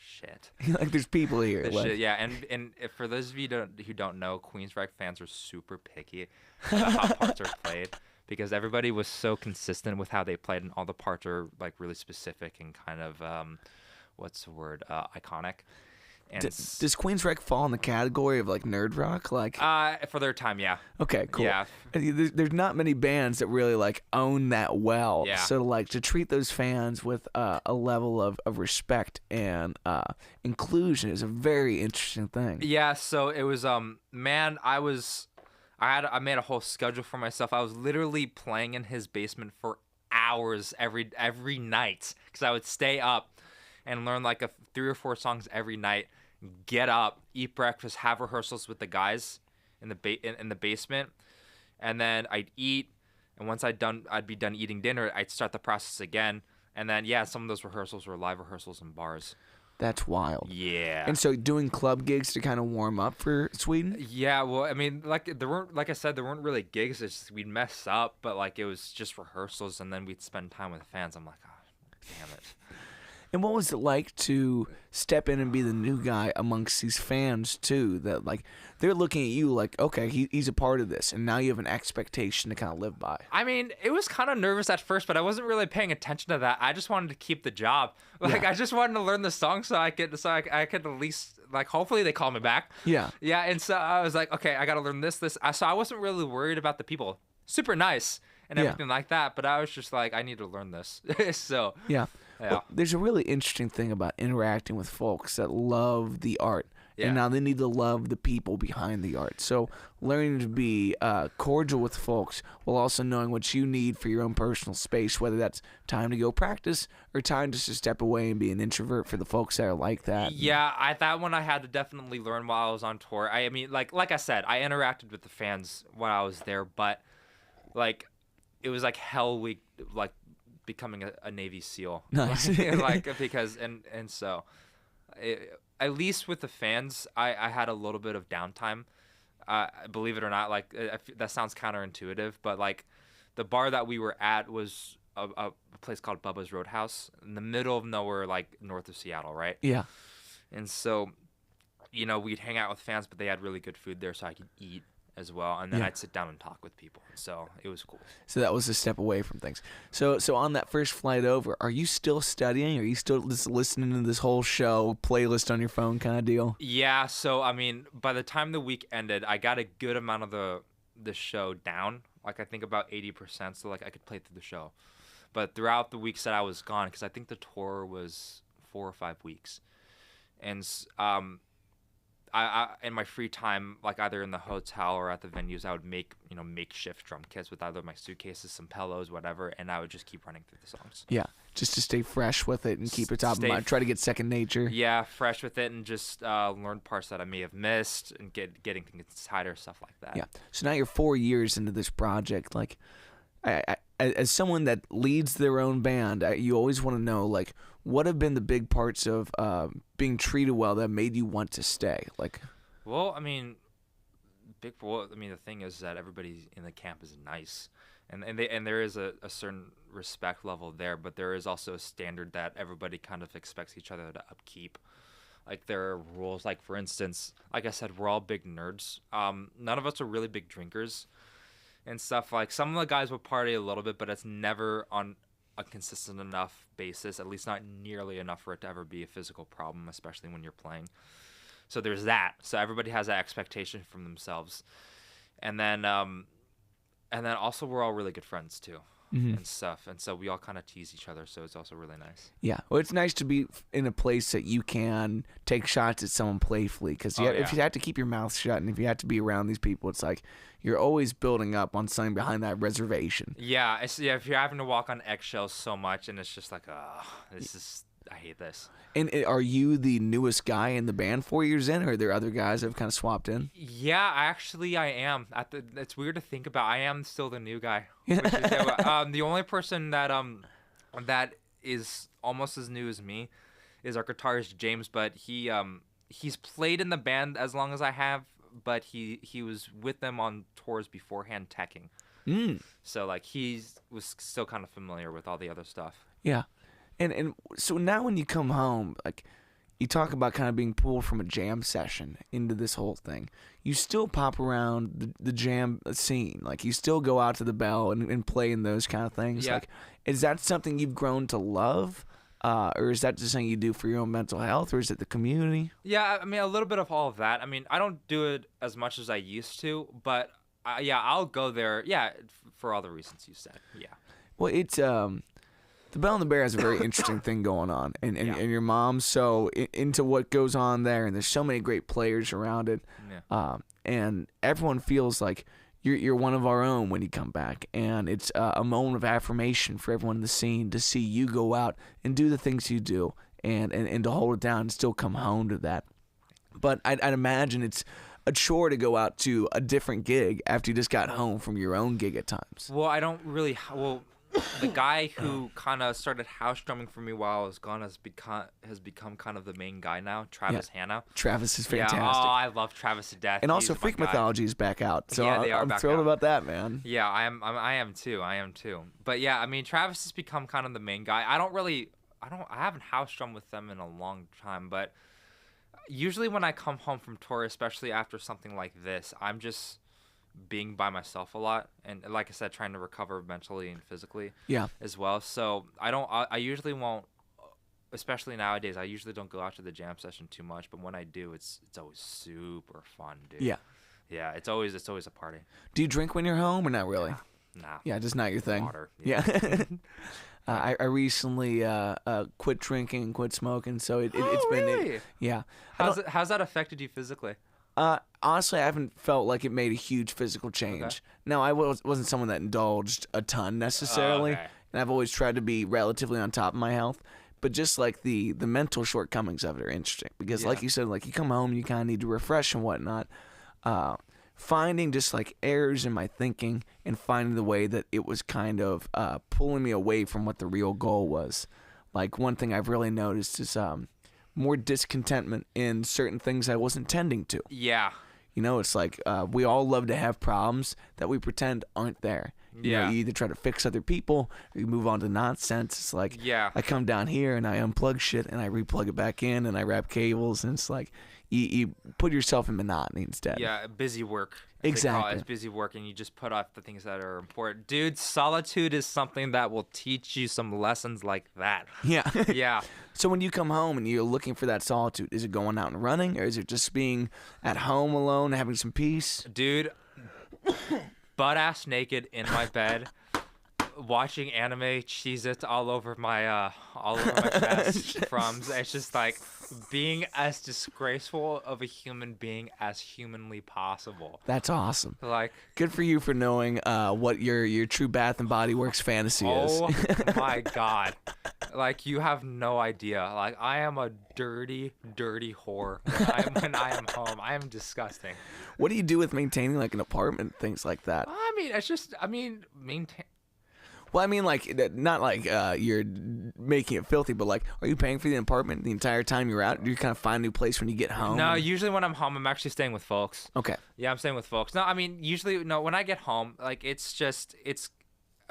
shit. Like, there's people here. This Like, shit, yeah, and if, for those of you who don't know, Queensryche fans are super picky about how parts are played, because everybody was so consistent with how they played, and all the parts are like really specific and kind of iconic. And does Queensryche fall in the category of like nerd rock? Like, for their time, yeah. Okay, cool. Yeah. There's not many bands that really like own that well. Yeah. So like to treat those fans with a level of respect and inclusion is a very interesting thing. Yeah. So it was man, I made a whole schedule for myself. I was literally playing in his basement for hours every night, because I would stay up and learn like 3 or 4 songs every night. Get up, eat breakfast, have rehearsals with the guys in the basement, and then I'd eat. And once I'd be done eating dinner, I'd start the process again. And then some of those rehearsals were live rehearsals in bars. That's wild. Yeah. And so doing club gigs to kind of warm up for Sweden? Yeah, well, I mean, like I said, there weren't really gigs. It's just we'd mess up, but like it was just rehearsals, and then we'd spend time with fans. I'm like, oh, damn it. And what was it like to step in and be the new guy amongst these fans too? That like they're looking at you like, okay, he's a part of this, and now you have an expectation to kind of live by. I mean, it was kind of nervous at first, but I wasn't really paying attention to that. I just wanted to keep the job. Like, I just wanted to learn the song so I could at least, like, hopefully they call me back. Yeah. Yeah, and so I was like, okay, I got to learn this. So I wasn't really worried about the people. Super nice and everything like that, but I was just like, I need to learn this. So yeah. Yeah. Well, there's a really interesting thing about interacting with folks that love the art Yeah. And now they need to love the people behind the art. So learning to be cordial with folks while also knowing what you need for your own personal space, whether that's time to go practice or time just to step away and be an introvert for the folks that are like that. Yeah, that one I had to definitely learn while I was on tour. I mean, like I said, I interacted with the fans while I was there, but like it was like hell week, like becoming a Navy SEAL. Nice. Because so at least with the fans, I had a little bit of downtime. Believe it or not, like that sounds counterintuitive, but like the bar that we were at was a place called Bubba's Roadhouse in the middle of nowhere, like north of Seattle, right? Yeah. And so, we'd hang out with fans, but they had really good food there, so I could eat as well, and then I'd sit down and talk with people. So it was cool. So that was a step away from things. So on that first flight over, are you still studying? Are you still just listening to this whole show playlist on your phone kind of deal? Yeah. So I mean, by the time the week ended, I got a good amount of the show down. Like I think about 80%. So like I could play through the show. But throughout the weeks that I was gone, because I think the tour was 4 or 5 weeks, and I in my free time, like either in the hotel or at the venues, I would make makeshift drum kits with either my suitcases, some pillows, whatever, and I would just keep running through the songs. Yeah, just to stay fresh with it and keep it top of mind. Try to get second nature. Yeah, fresh with it and just learn parts that I may have missed and getting things tighter, stuff like that. Yeah. So now you're 4 years into this project. Like, I as someone that leads their own band, you always want to know, like, what have been the big parts of being treated well that made you want to stay? Like, well, I mean, the thing is that everybody in the camp is nice, and there is a certain respect level there, but there is also a standard that everybody kind of expects each other to upkeep. Like there are rules. Like for instance, like I said, we're all big nerds. None of us are really big drinkers and stuff. Like some of the guys will party a little bit, but it's never on a consistent enough basis, at least not nearly enough for it to ever be a physical problem, especially when you're playing. So there's that. So everybody has that expectation from themselves. And then also we're all really good friends too. And stuff. And so we all kind of tease each other, so it's also really nice. Yeah. Well, it's nice to be in a place that you can take shots at someone playfully, because if you have to keep your mouth shut and if you have to be around these people, it's like you're always building up on something behind that reservation. Yeah. If you're having to walk on eggshells so much, and it's just like, I hate this. And are you the newest guy in the band 4 years in, or are there other guys that have kind of swapped in? Yeah, actually I am. It's weird to think about. I am still the new guy. The only person that is almost as new as me is our guitarist James, but he's played in the band as long as I have, but he was with them on tours beforehand teching. So like he was still kind of familiar with all the other stuff. Yeah. And so now when you come home, like you talk about kind of being pulled from a jam session into this whole thing, you still pop around the jam scene. Like you still go out to the Bell and play in those kind of things. Yeah. Like, is that something you've grown to love? Or is that just something you do for your own mental health, or is it the community? Yeah, I mean, a little bit of all of that. I mean, I don't do it as much as I used to, but I'll go there. Yeah, for all the reasons you said. Yeah. Well, it's the Bell and the Bear has a very interesting thing going on, and your mom's so into what goes on there, and there's so many great players around it, and everyone feels like you're one of our own when you come back, and it's a moment of affirmation for everyone in the scene to see you go out and do the things you do, and to hold it down and still come home to that. But I'd imagine it's a chore to go out to a different gig after you just got home from your own gig at times. Well, I don't really. Well, the guy who kind of started house drumming for me while I was gone has become kind of the main guy now, Travis Hanna. Travis is fantastic. Yeah, I love Travis to death. And also, Freak Mythology is back out, so yeah, I'm thrilled about that, man. Yeah, I am too. But yeah, I mean, Travis has become kind of the main guy. I haven't house drummed with them in a long time, but usually when I come home from tour, especially after something like this, I'm just being by myself a lot, and like I said, trying to recover mentally and physically as well. So I usually won't, especially nowadays, I usually don't go out to the jam session too much, but when I do, it's always super fun, dude. Yeah, it's always a party. Do you drink when you're home or not really? Nah. Yeah, just not your thing. Water. Yeah. I recently quit drinking and quit smoking, so it's been really? yeah. How's that affected you physically? Honestly, I haven't felt like it made a huge physical change. Okay. Now, I wasn't someone that indulged a ton necessarily, Okay. and I've always tried to be relatively on top of my health. But just like the mental shortcomings of it are interesting because, like you said, like you come home, you kind of need to refresh and whatnot. Finding just like errors in my thinking and finding the way that it was kind of pulling me away from what the real goal was. Like one thing I've really noticed is more discontentment in certain things I wasn't tending to. Yeah. You know, it's like we all love to have problems that we pretend aren't there. You know, you either try to fix other people or you move on to nonsense. It's like I come down here and I unplug shit and I replug it back in and I wrap cables and it's like you put yourself in monotony instead. Yeah, busy work. Exactly. It's busy work and you just put off the things that are important. Dude, solitude is something that will teach you some lessons like that. Yeah. Yeah. So when you come home and you're looking for that solitude, is it going out and running or is it just being at home alone, having some peace? Dude, butt ass naked in my bed, watching anime Cheez-Its all over my chest. It's just like being as disgraceful of a human being as humanly possible. That's awesome. Like, good for you for knowing what your true Bath and Body Works fantasy is. oh my god. Like, you have no idea. Like, I am a dirty, dirty whore when I am home. I am disgusting. What do you do with maintaining like an apartment, things like that? I mean, it's just, maintain. Well, I mean, like, not like you're making it filthy, but like, are you paying for the apartment the entire time you're out? Do you kind of find a new place when you get home? No, usually when I'm home, I'm actually staying with folks. Okay. Yeah, I'm staying with folks. No, I mean, usually, no, when I get home, like,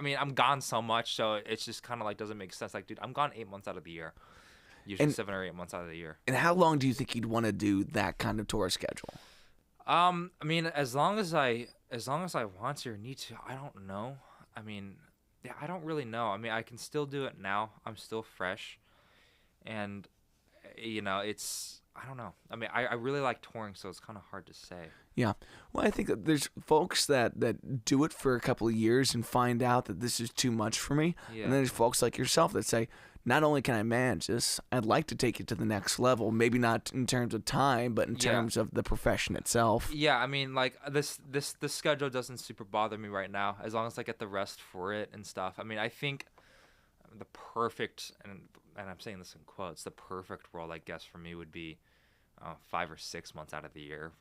I'm gone so much, so it's just kind of like doesn't make sense. Like, dude, I'm gone 8 months out of the year. Usually 7 or 8 months out of the year. And how long do you think you'd want to do that kind of tour schedule? I mean, as long as I want to or need to, I don't know. I mean, yeah, I don't really know. I mean, I can still do it now. I'm still fresh, and you know, I don't know. I mean, I really like touring, so it's kind of hard to say. Yeah. Well, I think that there's folks that do it for a couple of years and find out that this is too much for me. Yeah. And then there's folks like yourself that say, not only can I manage this, I'd like to take it to the next level. Maybe not in terms of time, but in terms of the profession itself. Yeah, I mean, like this schedule doesn't super bother me right now, as long as I get the rest for it and stuff. I mean, I think the perfect, and I'm saying this in quotes, the perfect world, I guess, for me would be 5 or 6 months out of the year.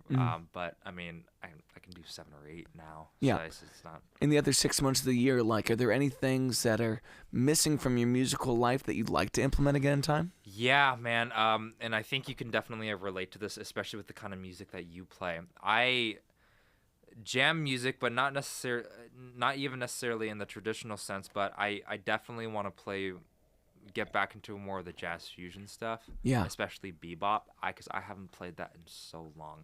But I mean, I can do 7 or 8 now. Yeah. So it's not. In the other 6 months of the year, like, are there any things that are missing from your musical life that you'd like to implement again in time? Yeah, man. And I think you can definitely relate to this, especially with the kind of music that you play. I jam music, but not even necessarily in the traditional sense. But I definitely want to get back into more of the jazz fusion stuff. Yeah. Especially bebop, because I haven't played that in so long.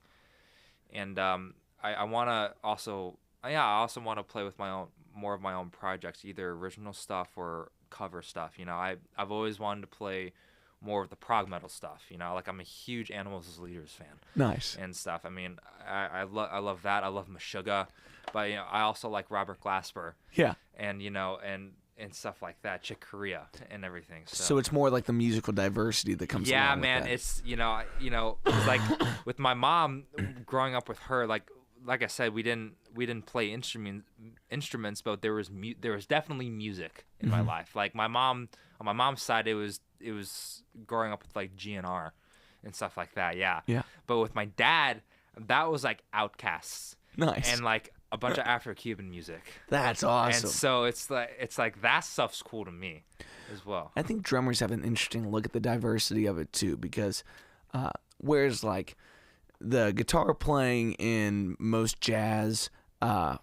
And I want to also, I also want to play with more of my own projects, either original stuff or cover stuff. You know, I've always wanted to play more of the prog metal stuff. You know, like I'm a huge Animals as Leaders fan. Nice. And stuff. I mean, I love that. I love Meshuggah, but you know, I also like Robert Glasper. Yeah. And you know, and stuff like that, Chick Corea and everything. So it's more like the musical diversity that comes along with man, that. it's it's like with my mom growing up with her, like I said, we didn't play instruments, but there was definitely music in my life. Like on my mom's side, it was growing up with like GNR and stuff like that. Yeah. Yeah. But with my dad, that was like Outcasts. Nice. And like a bunch of Afro-Cuban music. That's awesome. And so it's like that stuff's cool to me as well. I think drummers have an interesting look at the diversity of it too, because whereas like the guitar playing in most jazz,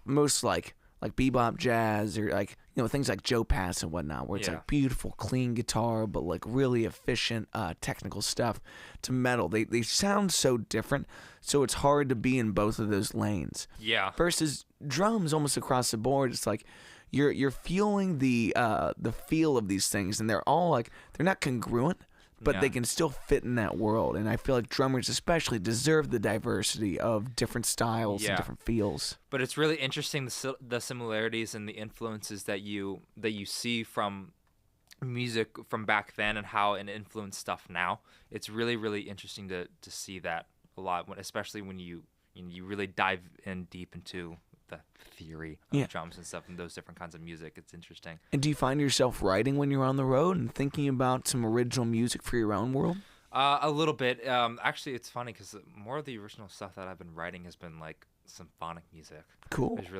most like bebop jazz or like, you know, things like Joe Pass and whatnot, where it's like beautiful, clean guitar, but like really efficient technical stuff, to metal. They sound so different, so it's hard to be in both of those lanes. Yeah. Versus drums, almost across the board, it's like you're feeling the feel of these things, and they're all like, they're not congruent, but they can still fit in that world. And I feel like drummers especially deserve the diversity of different styles and different feels. But it's really interesting the similarities and the influences that you see from music from back then and how it influenced stuff now. It's really, really interesting to see that a lot, especially when you really dive in deep into the theory of drums and stuff and those different kinds of music. It's interesting. And do you find yourself writing when you're on the road and thinking about some original music for your own world? A little bit. Actually, it's funny because more of the original stuff that I've been writing has been like symphonic music. Cool. Which is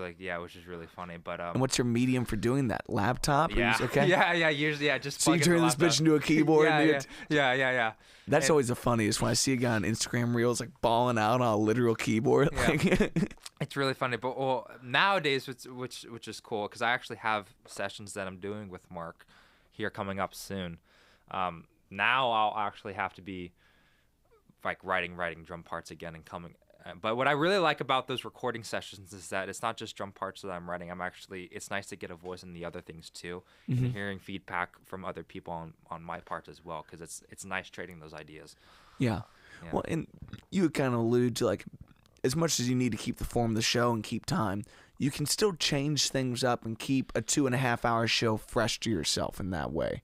really funny. But and what's your medium for doing that? Laptop? Yeah. Okay. Yeah. Usually, just. So you turn this bitch into a keyboard. Yeah. That's always the funniest when I see a guy on Instagram Reels like balling out on a literal keyboard. Yeah. It's really funny, but nowadays, which is cool because I actually have sessions that I'm doing with Mark here coming up soon. Now I'll actually have to be like writing drum parts again and coming. But what I really like about those recording sessions is that it's not just drum parts that I'm writing. It's nice to get a voice in the other things too, and hearing feedback from other people on my part as well, because it's nice trading those ideas. Yeah. Well, and you kind of allude to like, as much as you need to keep the form of the show and keep time, you can still change things up and keep a 2.5-hour show fresh to yourself in that way.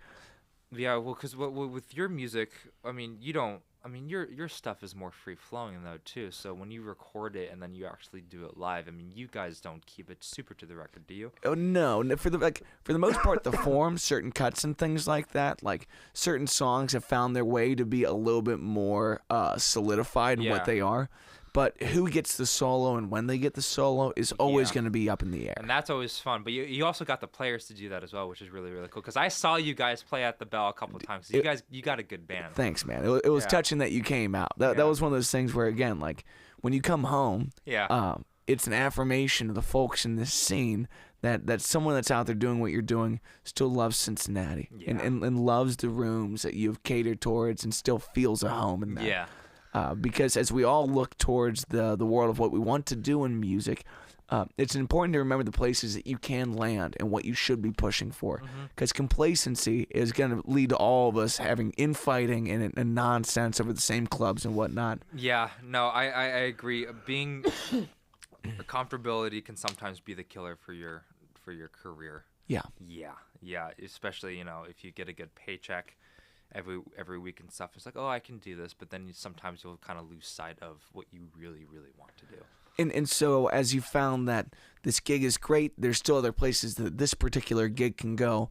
Yeah, well, because with your music, I mean, your stuff is more free flowing though too. So when you record it and then you actually do it live, I mean, you guys don't keep it super to the record, do you? Oh no, for the most part, the form, certain cuts and things like that, like certain songs have found their way to be a little bit more solidified in what they are. But who gets the solo and when they get the solo is always going to be up in the air. And that's always fun. But you also got the players to do that as well, which is really, really cool. Because I saw you guys play at the Bell a couple of times. You got a good band. Thanks, man. It was touching that you came out. That was one of those things where, again, like when you come home, it's an affirmation of the folks in this scene that someone that's out there doing what you're doing still loves Cincinnati and loves the rooms that you've catered towards and still feels at home in that. Yeah. Because as we all look towards the world of what we want to do in music, it's important to remember the places that you can land and what you should be pushing for. Because complacency is going to lead to all of us having infighting and nonsense over the same clubs and whatnot. Yeah, no, I agree. Being comfortability can sometimes be the killer for your career. Yeah. Yeah. Especially if you get a good paycheck every week and stuff. It's like, oh, I can do this, but then sometimes you'll kind of lose sight of what you really, really want to do. And so as you found that this gig is great, there's still other places that this particular gig can go.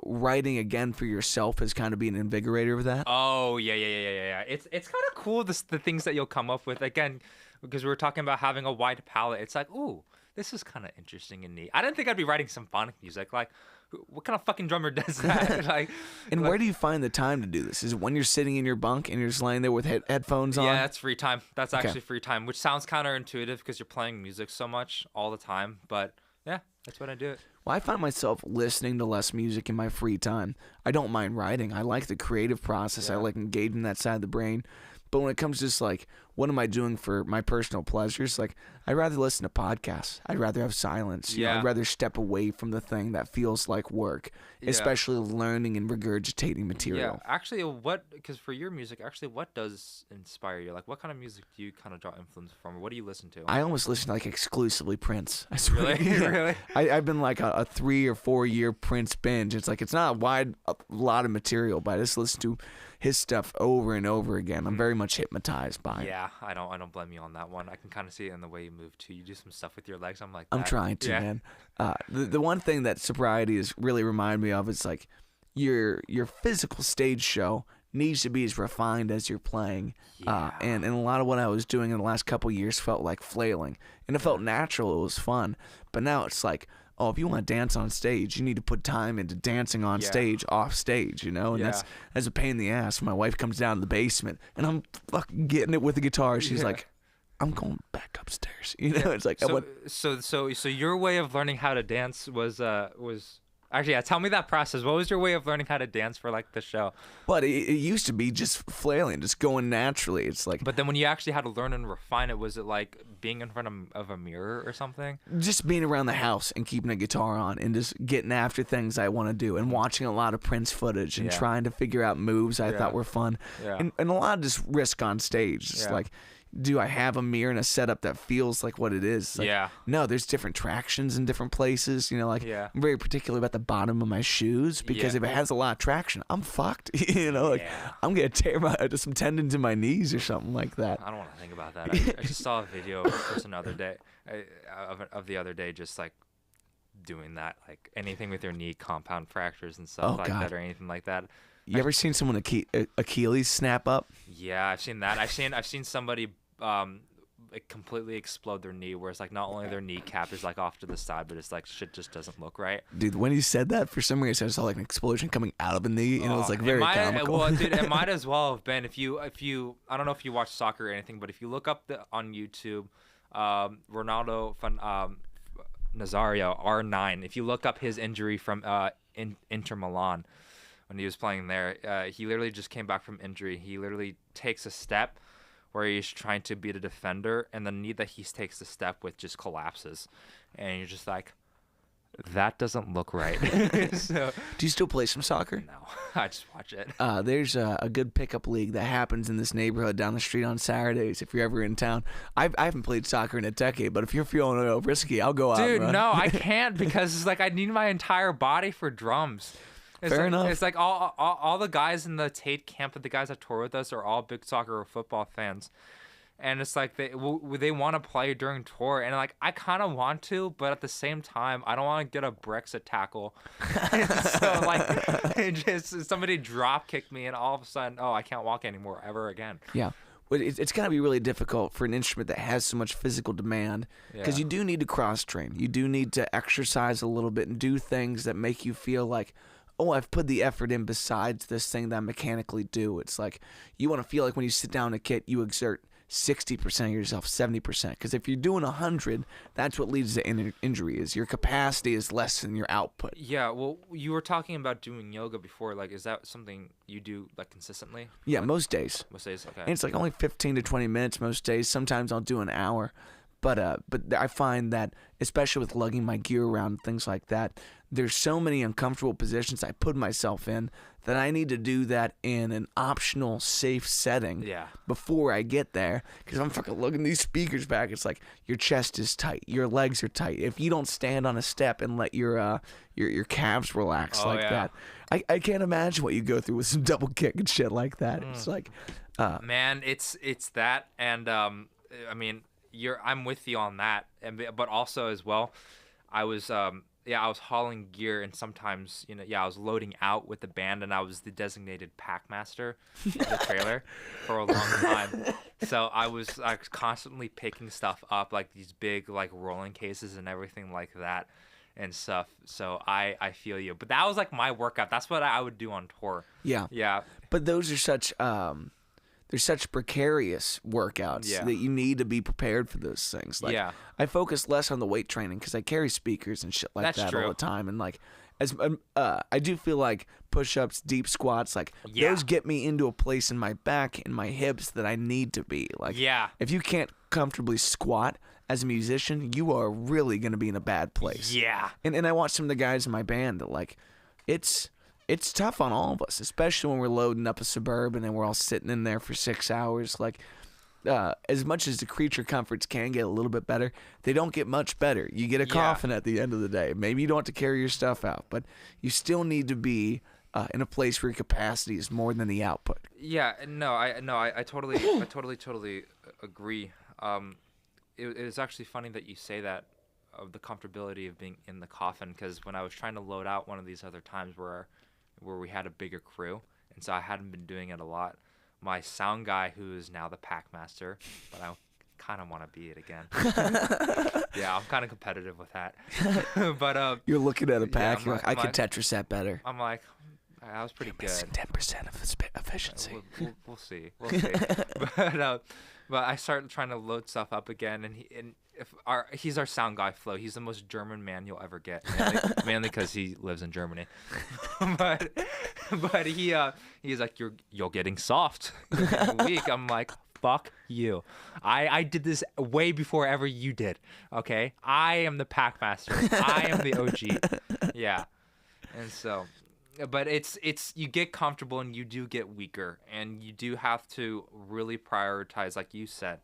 Writing again for yourself has kind of been an invigorator of that. Oh, yeah. It's kind of cool, the things that you'll come up with. Again, because we were talking about having a wide palette. It's like, ooh, this is kind of interesting and neat. I didn't think I'd be writing symphonic music. Like, what kind of fucking drummer does that? Where do you find the time to do this? Is it when you're sitting in your bunk and you're just laying there with headphones on? Yeah, that's free time. That's actually free time, which sounds counterintuitive because you're playing music so much all the time. But yeah, that's when I do it. Well, I find myself listening to less music in my free time. I don't mind writing. I like the creative process. I like engaging that side of the brain. But when it comes to just like, what am I doing for my personal pleasures? Like, I'd rather listen to podcasts. I'd rather have silence. You know, I'd rather step away from the thing that feels like work, especially learning and regurgitating material. Yeah, actually, because for your music, what does inspire you? Like, what kind of music do you kind of draw influence from? Or what do you listen to? I almost listen to like exclusively Prince. I swear. Really? Really? I've been like a 3 or 4 year Prince binge. It's like, it's not a lot of material, but I just listen to his stuff over and over again. I'm very much hypnotized by it. Yeah, I don't blame you on that one. I can kind of see it in the way you move too. You do some stuff with your legs. I'm like, I'm trying to, man. The one thing that sobriety has really reminded me of is like your physical stage show needs to be as refined as you're playing. And a lot of what I was doing in the last couple of years felt like flailing, and it felt natural. It was fun. But now it's like, oh, if you want to dance on stage, you need to put time into dancing on stage, off stage, And that's a pain in the ass. My wife comes down to the basement, and I'm fucking getting it with the guitar. She's like, I'm going back upstairs. It's like, so your way of learning how to dance was actually, tell me that process. What was your way of learning how to dance for like the show? But it used to be just flailing, just going naturally. It's like, but then when you actually had to learn and refine it, was it like being in front of a mirror or something? Just being around the house and keeping a guitar on and just getting after things I want to do and watching a lot of Prince footage and trying to figure out moves I thought were fun. And a lot of just risk on stage. It's like, do I have a mirror and a setup that feels like what it is? Like, Yeah. no, there's different tractions in different places. You know, like Yeah. I'm very particular about the bottom of my shoes because Yeah. if it has a lot of traction, I'm fucked. You know, like I'm gonna tear some tendons in my knees or something like that. I don't want to think about that. I just saw a video of a person the other day, of the other day, just like doing that, like anything with your knee, compound fractures and stuff like that, or anything like that. You ever seen someone Achilles snap up? Yeah, I've seen that. I've seen somebody like completely explode their knee, where it's like not only their kneecap is like off to the side, but it's like shit just doesn't look right. Dude, when you said that, for some reason I saw like an explosion coming out of a knee, and it was like very comical. Well, dude, it might as well have been if you I don't know if you watch soccer or anything, but if you look up on YouTube, Ronaldo Nazario R9, if you look up his injury from Inter Milan when he was playing there, he literally just came back from injury. He literally takes a step where he's trying to beat a defender, and the knee that he takes the step with just collapses, and you're just like, that doesn't look right. So, do you still play some soccer? No, I just watch it. There's a good pickup league that happens in this neighborhood down the street on Saturdays. If you're ever in town, I haven't played soccer in a decade, but if you're feeling risky, I'll go out. Dude, and run. no, I can't because it's like I need my entire body for drums. Fair enough. It's like all the guys in the Tate camp, the guys that tour with us, are all big soccer or football fans. And it's like they want to play during tour, and like I kind of want to, but at the same time I don't want to get a Brexit tackle. So like just somebody drop kicked me, and all of a sudden, I can't walk anymore ever again. Yeah. Well, it's got to be really difficult for an instrument that has so much physical demand, because you do need to cross train. You do need to exercise a little bit and do things that make you feel like, oh, I've put the effort in besides this thing that I mechanically do. It's like you want to feel like when you sit down a kit, you exert 60% of yourself, 70%. Because if you're doing 100, that's what leads to injury. Is your capacity is less than your output. Yeah, well, you were talking about doing yoga before. Like, is that something you do like consistently? Yeah, like, most days. Most days, okay. And it's like only 15 to 20 minutes most days. Sometimes I'll do an hour. But I find that, especially with lugging my gear around and things like that, there's so many uncomfortable positions I put myself in that I need to do that in an optional, safe setting before I get there. Because I'm fucking lugging these speakers back. It's like your chest is tight, your legs are tight. If you don't stand on a step and let your calves relax that, I can't imagine what you go through with some double kick and shit like that. It's like, man, it's that, and I mean. I'm with you on that, but also as well, I was hauling gear, and sometimes I was loading out with the band, and I was the designated pack master of the trailer for a long time. So I was constantly picking stuff up, like these big like rolling cases and everything like that and stuff. So I feel you, but that was like my workout. That's what I would do on tour. Yeah. But those are such they're such precarious workouts that you need to be prepared for those things. Like, I focus less on the weight training because I carry speakers and shit like that all the time. And like, as I do feel like push-ups, deep squats, like those get me into a place in my back and my hips that I need to be. Like, if you can't comfortably squat as a musician, you are really going to be in a bad place. Yeah. And I watch some of the guys in my band that like, it's tough on all of us, especially when we're loading up a Suburban and we're all sitting in there for 6 hours. Like, as much as the creature comforts can get a little bit better, they don't get much better. You get a coffin at the end of the day. Maybe you don't have to carry your stuff out, but you still need to be in a place where your capacity is more than the output. Yeah, I totally agree. It is actually funny that you say that, of the comfortability of being in the coffin, because when I was trying to load out one of these other times where we had a bigger crew, and so I hadn't been doing it a lot, my sound guy, who is now the pack master, but I kind of want to be it again. Yeah, I'm kind of competitive with that. But you're looking at a pack, you're like, I could Tetris that better. I'm like, I was pretty good. 10% of efficiency. We'll see. But I started trying to load stuff up again, and he's our sound guy, Flo. He's the most German man you'll ever get, mainly because he lives in Germany. but he's like, you're getting soft, you're getting weak. I'm like, fuck you. I did this way before ever you did. Okay, I am the pack master. I am the OG. Yeah, and so. But it's you get comfortable and you do get weaker, and you do have to really prioritize, like you said,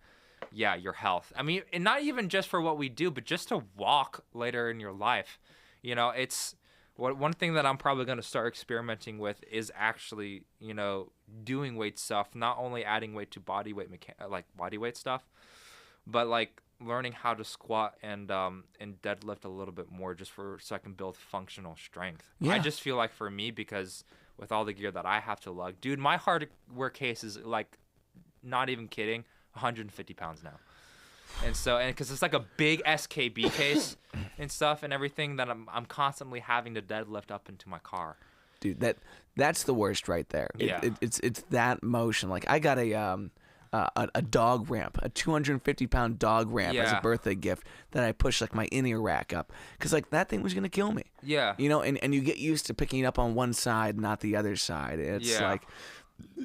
your health. I mean, and not even just for what we do, but just to walk later in your life. You know, it's one thing that I'm probably going to start experimenting with is actually, you know, doing weight stuff, not only adding weight to body weight, like body weight stuff, but like learning how to squat and deadlift a little bit more just so I can build functional strength. Yeah. I just feel like for me, because with all the gear that I have to lug, dude, my hardware case is like, not even kidding, 150 pounds now. And because it's like a big SKB case and stuff and everything that I'm constantly having to deadlift up into my car. Dude, that's the worst right there. Yeah. It's that motion. Like I got a dog ramp, a 250-pound dog ramp as a Yeah. birthday gift that I pushed like my in-ear rack up because like that thing was gonna kill me. Yeah. You know, and you get used to picking it up on one side, not the other side. It's Yeah. like,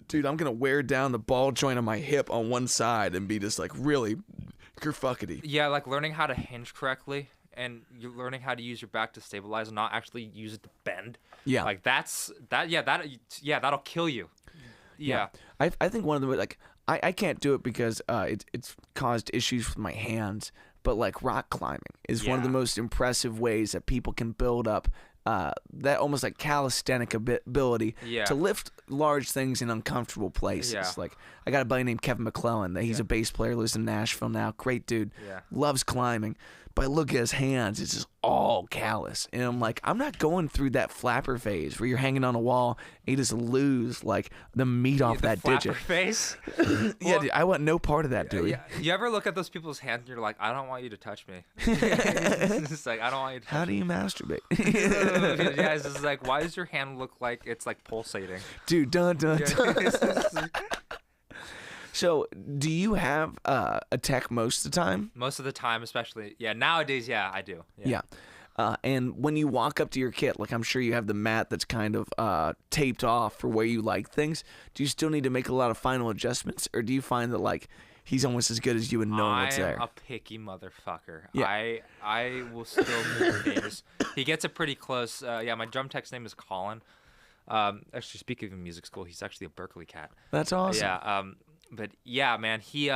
dude, I'm gonna wear down the ball joint on my hip on one side and be just like really kerfuckety. Yeah, like learning how to hinge correctly and you're learning how to use your back to stabilize and not actually use it to bend. Yeah. Like that'll kill you. Yeah. I think one of the like I can't do it because it's caused issues with my hands. But like rock climbing is one of the Yeah. most impressive ways that people can build up that almost like calisthenic ability Yeah. to lift large things in uncomfortable places. Yeah. Like I got a buddy named Kevin McClellan. He's a bass player, lives in Nashville now. Great dude. Yeah. Loves climbing. But I look at his hands, it's just all callous. And I'm like, I'm not going through that flapper phase where you're hanging on a wall and you just lose like the meat off The that flapper digit. face. Yeah, Well, dude, I want no part of that, dude. Yeah. You ever look at those people's hands and you're like, I don't want you to touch me. It's like, I don't want you to touch How do you masturbate? me. Yeah, it's just like, why does your hand look like it's like pulsating? Dude, dun dun Yeah. dun. So, do you have a tech most of the time? Most of the time, especially, nowadays, I do. Yeah. And when you walk up to your kit, like I'm sure you have the mat that's kind of taped off for where you like things. Do you still need to make a lot of final adjustments, or do you find that like he's almost as good as you and knowing what's there? I'm a picky motherfucker. Yeah. I will still move things. He gets it pretty close. My drum tech's name is Colin. Actually, speaking of music school, he's actually a Berkeley cat. That's awesome. Yeah. But yeah, man, he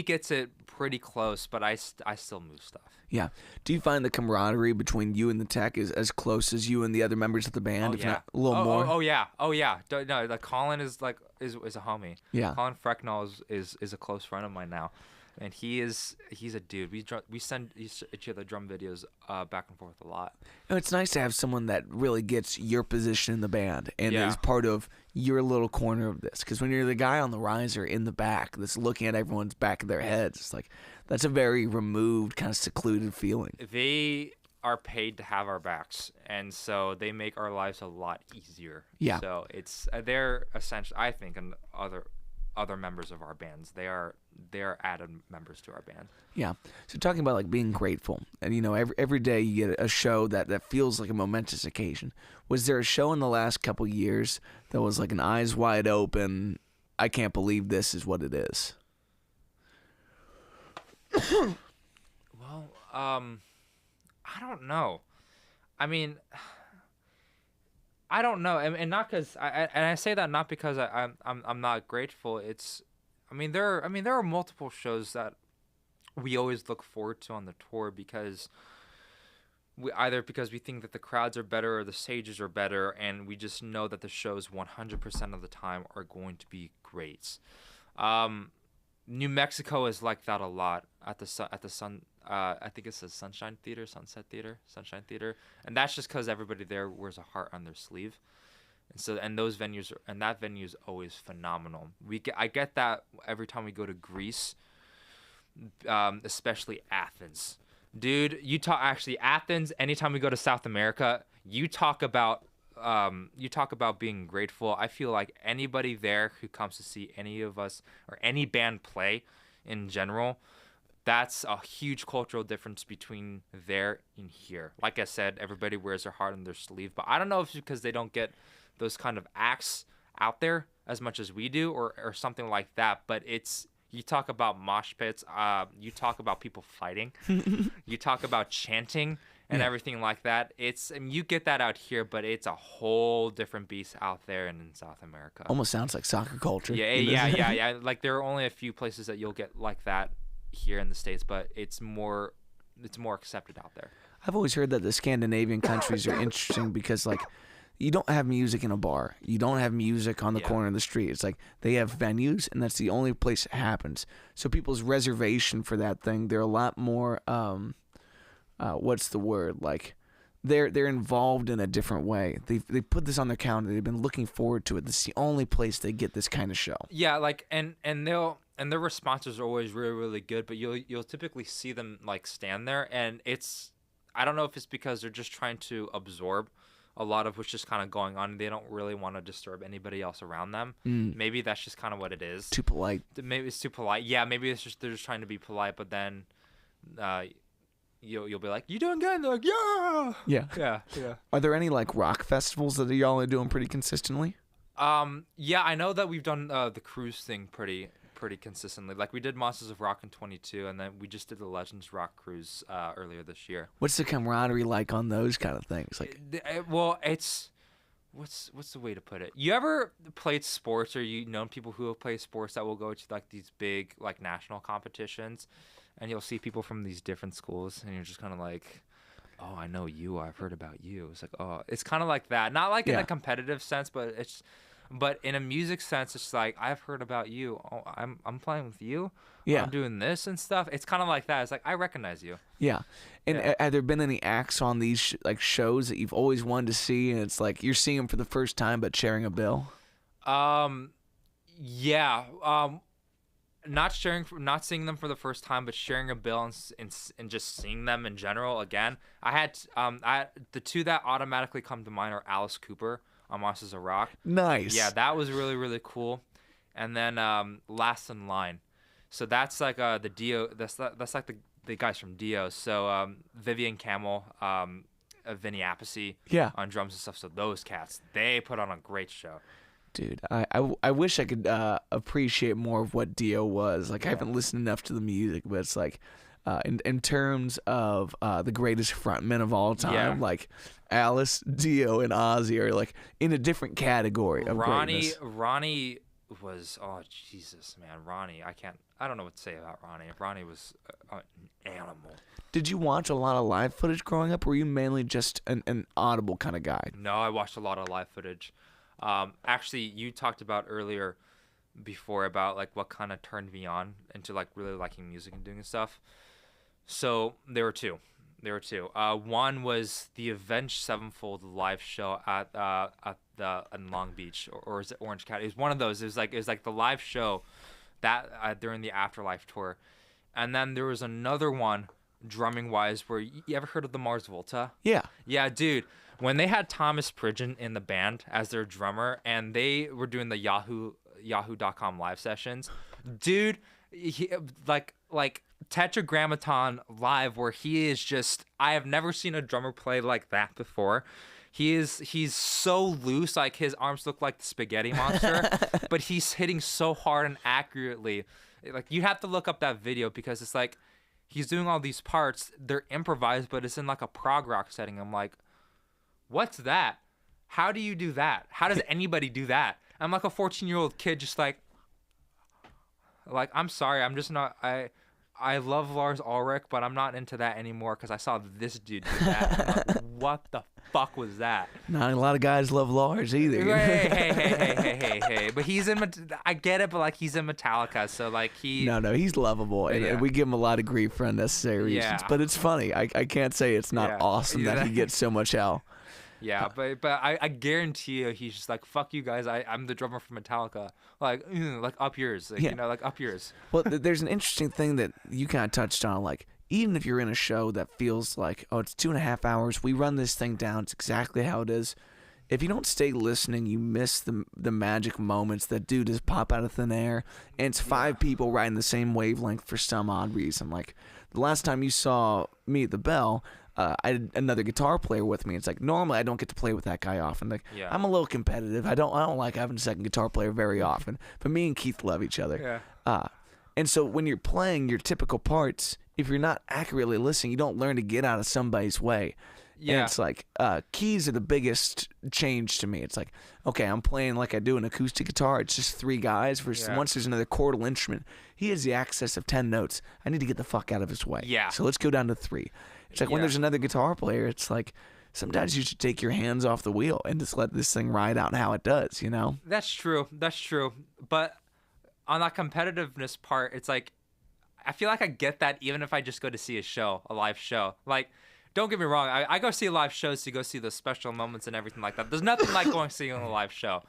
gets it pretty close, but I still move stuff. Yeah. Do you find the camaraderie between you and the tech is as close as you and the other members of the band, if not a little more? Oh yeah. No, like Colin is like is a homie. Yeah. Colin Frecknell is a close friend of mine now, and he's a dude. We send each other drum videos back and forth a lot. No, it's nice to have someone that really gets your position in the band and Yeah. is part of your little corner of this. Because when you're the guy on the riser in the back that's looking at everyone's back of their heads, it's like that's a very removed, kind of secluded feeling. They are paid to have our backs, and so they make our lives a lot easier. Yeah. So it's they're essentially, I think, and other members of our bands, they are added members to our band. Yeah. So talking about like being grateful, and you know, every day you get a show that feels like a momentous occasion. Was there a show in the last couple years that was like an eyes wide open, I can't believe this is what it is? Well, I don't know. I mean, I don't know, and not because I say that not because I'm not grateful. There are multiple shows that we always look forward to on the tour because we think that the crowds are better or the stages are better, and we just know that the shows 100% of the time are going to be great. New Mexico is like that a lot at the Sun. I think it's the Sunshine Theater, Sunset Theater, and that's just because everybody there wears a heart on their sleeve, and that venue is always phenomenal. I get that every time we go to Greece, especially Athens, dude. Athens. Anytime we go to South America, you talk about being grateful. I feel like anybody there who comes to see any of us or any band play in general, that's a huge cultural difference between there and here. Like I said, everybody wears their heart on their sleeve, but I don't know if it's because they don't get those kind of acts out there as much as we do or something like that, but you talk about mosh pits, you talk about people fighting, you talk about chanting, and everything like that. You get that out here, but it's a whole different beast out there and in South America. Almost sounds like soccer culture. Yeah. Like there are only a few places that you'll get like that here in the States, but it's more accepted out there. I've always heard that the Scandinavian countries are interesting because, like, you don't have music in a bar. You don't have music on the corner of the street. It's like they have venues, and that's the only place it happens. So people's reservation for that thing, they're a lot more, what's the word? Like, they're involved in a different way. They put this on their calendar. They've been looking forward to it. This is the only place they get this kind of show. Yeah, like, and their responses are always really, really good, but you'll typically see them, like, stand there, and I don't know if it's because they're just trying to absorb a lot of what's just kind of going on. They don't really want to disturb anybody else around them. Maybe that's just kind of what it is. Too polite. Maybe it's too polite. Yeah, maybe it's just they're just trying to be polite, but then you'll be like, "You doing good?" And they're like, "Yeah." Are there any, like, rock festivals that y'all are doing pretty consistently? Yeah, I know that we've done the cruise thing pretty consistently. Like, we did Monsters of Rock in 22, and then we just did the Legends Rock cruise earlier this year. What's the camaraderie like on those kind of things? Like, well, it's what's the way to put it? You ever played sports, or you know people who have played sports that will go to, like, these big, like, national competitions, and you'll see people from these different schools, and you're just kind of like, oh, I know you. I've heard about you. It's like, oh, it's kind of like that. Not like in a competitive sense, but in a music sense, it's like, I've heard about you. Oh, I'm playing with you. Yeah. I'm doing this and stuff. It's kind of like that. It's like, I recognize you. Yeah. And have there been any acts on these like shows that you've always wanted to see, and it's like you're seeing them for the first time but sharing a bill? Yeah. Not seeing them for the first time, but sharing a bill and just seeing them in general again. I had the two that automatically come to mind are Alice Cooper on Monsters of Rock. Nice. Yeah, that was really, really cool. And then Last in Line. So that's like the Dio. That's like the guys from Dio. So Vivian Camel, Vinny Appice on drums and stuff. So those cats, they put on a great show. Dude, I wish I could appreciate more of what Dio was. Like, I haven't listened enough to the music, but it's like, in terms of the greatest frontmen of all time, like Alice, Dio, and Ozzy are like in a different category of greatness. Ronnie was, oh Jesus, man, Ronnie. I don't know what to say about Ronnie. Ronnie was an animal. Did you watch a lot of live footage growing up, or were you mainly just an audible kind of guy? No, I watched a lot of live footage. Actually, you talked about earlier before about like what kind of turned me on into like really liking music and doing stuff. So there were two. One was the Avenged Sevenfold live show in Long Beach, or is it Orange County? It was one of those. It was like the live show that during the Afterlife tour, and then there was another one drumming wise where you ever heard of the Mars Volta? Yeah, dude. When they had Thomas Pridgeon in the band as their drummer, and they were doing the Yahoo.com live sessions, dude, he, like Tetragrammaton live, where he is just, I have never seen a drummer play like that before. He's so loose, like his arms look like the spaghetti monster, but he's hitting so hard and accurately. Like, you have to look up that video because it's like he's doing all these parts, they're improvised, but it's in like a prog rock setting. I'm like, what's that? How do you do that? How does anybody do that? I'm like a 14-year-old kid, just like I'm sorry, I'm just not. I love Lars Ulrich, but I'm not into that anymore because I saw this dude do that. I'm like, what the fuck was that? Not a lot of guys love Lars either. Hey. But he's in. I get it, but like he's in Metallica, so like he. No, he's lovable, and we give him a lot of grief for unnecessary reasons. But it's funny. I can't say it's not awesome that he gets so much hell. Yeah, but I guarantee you, he's just like, fuck you guys. I'm the drummer for Metallica. Like up yours. Like, you know, like up yours. Well, there's an interesting thing that you kind of touched on. Like, even if you're in a show that feels like, oh, it's 2.5 hours, we run this thing down, it's exactly how it is. If you don't stay listening, you miss the magic moments that do just pop out of thin air. And it's 5 people riding the same wavelength for some odd reason. Like, the last time you saw me at the Bell, I had another guitar player with me. It's like, normally I don't get to play with that guy often. Like, I'm a little competitive. I don't like having a second guitar player very often. But me and Keith love each other. And so when you're playing your typical parts, if you're not accurately listening, you don't learn to get out of somebody's way. Yeah. And it's like keys are the biggest change to me. It's like, okay, I'm playing like I do an acoustic guitar. It's just 3 guys versus once there's another chordal instrument, he has the access of 10 notes. I need to get the fuck out of his way. Yeah. So let's go down to 3. It's like when there's another guitar player, it's like sometimes you should take your hands off the wheel and just let this thing ride out how it does, you know? That's true. But on that competitiveness part, it's like, I feel like I get that even if I just go to see a live show. Like, don't get me wrong, I go see live shows to go see the special moments and everything like that. There's nothing like going to see a live show.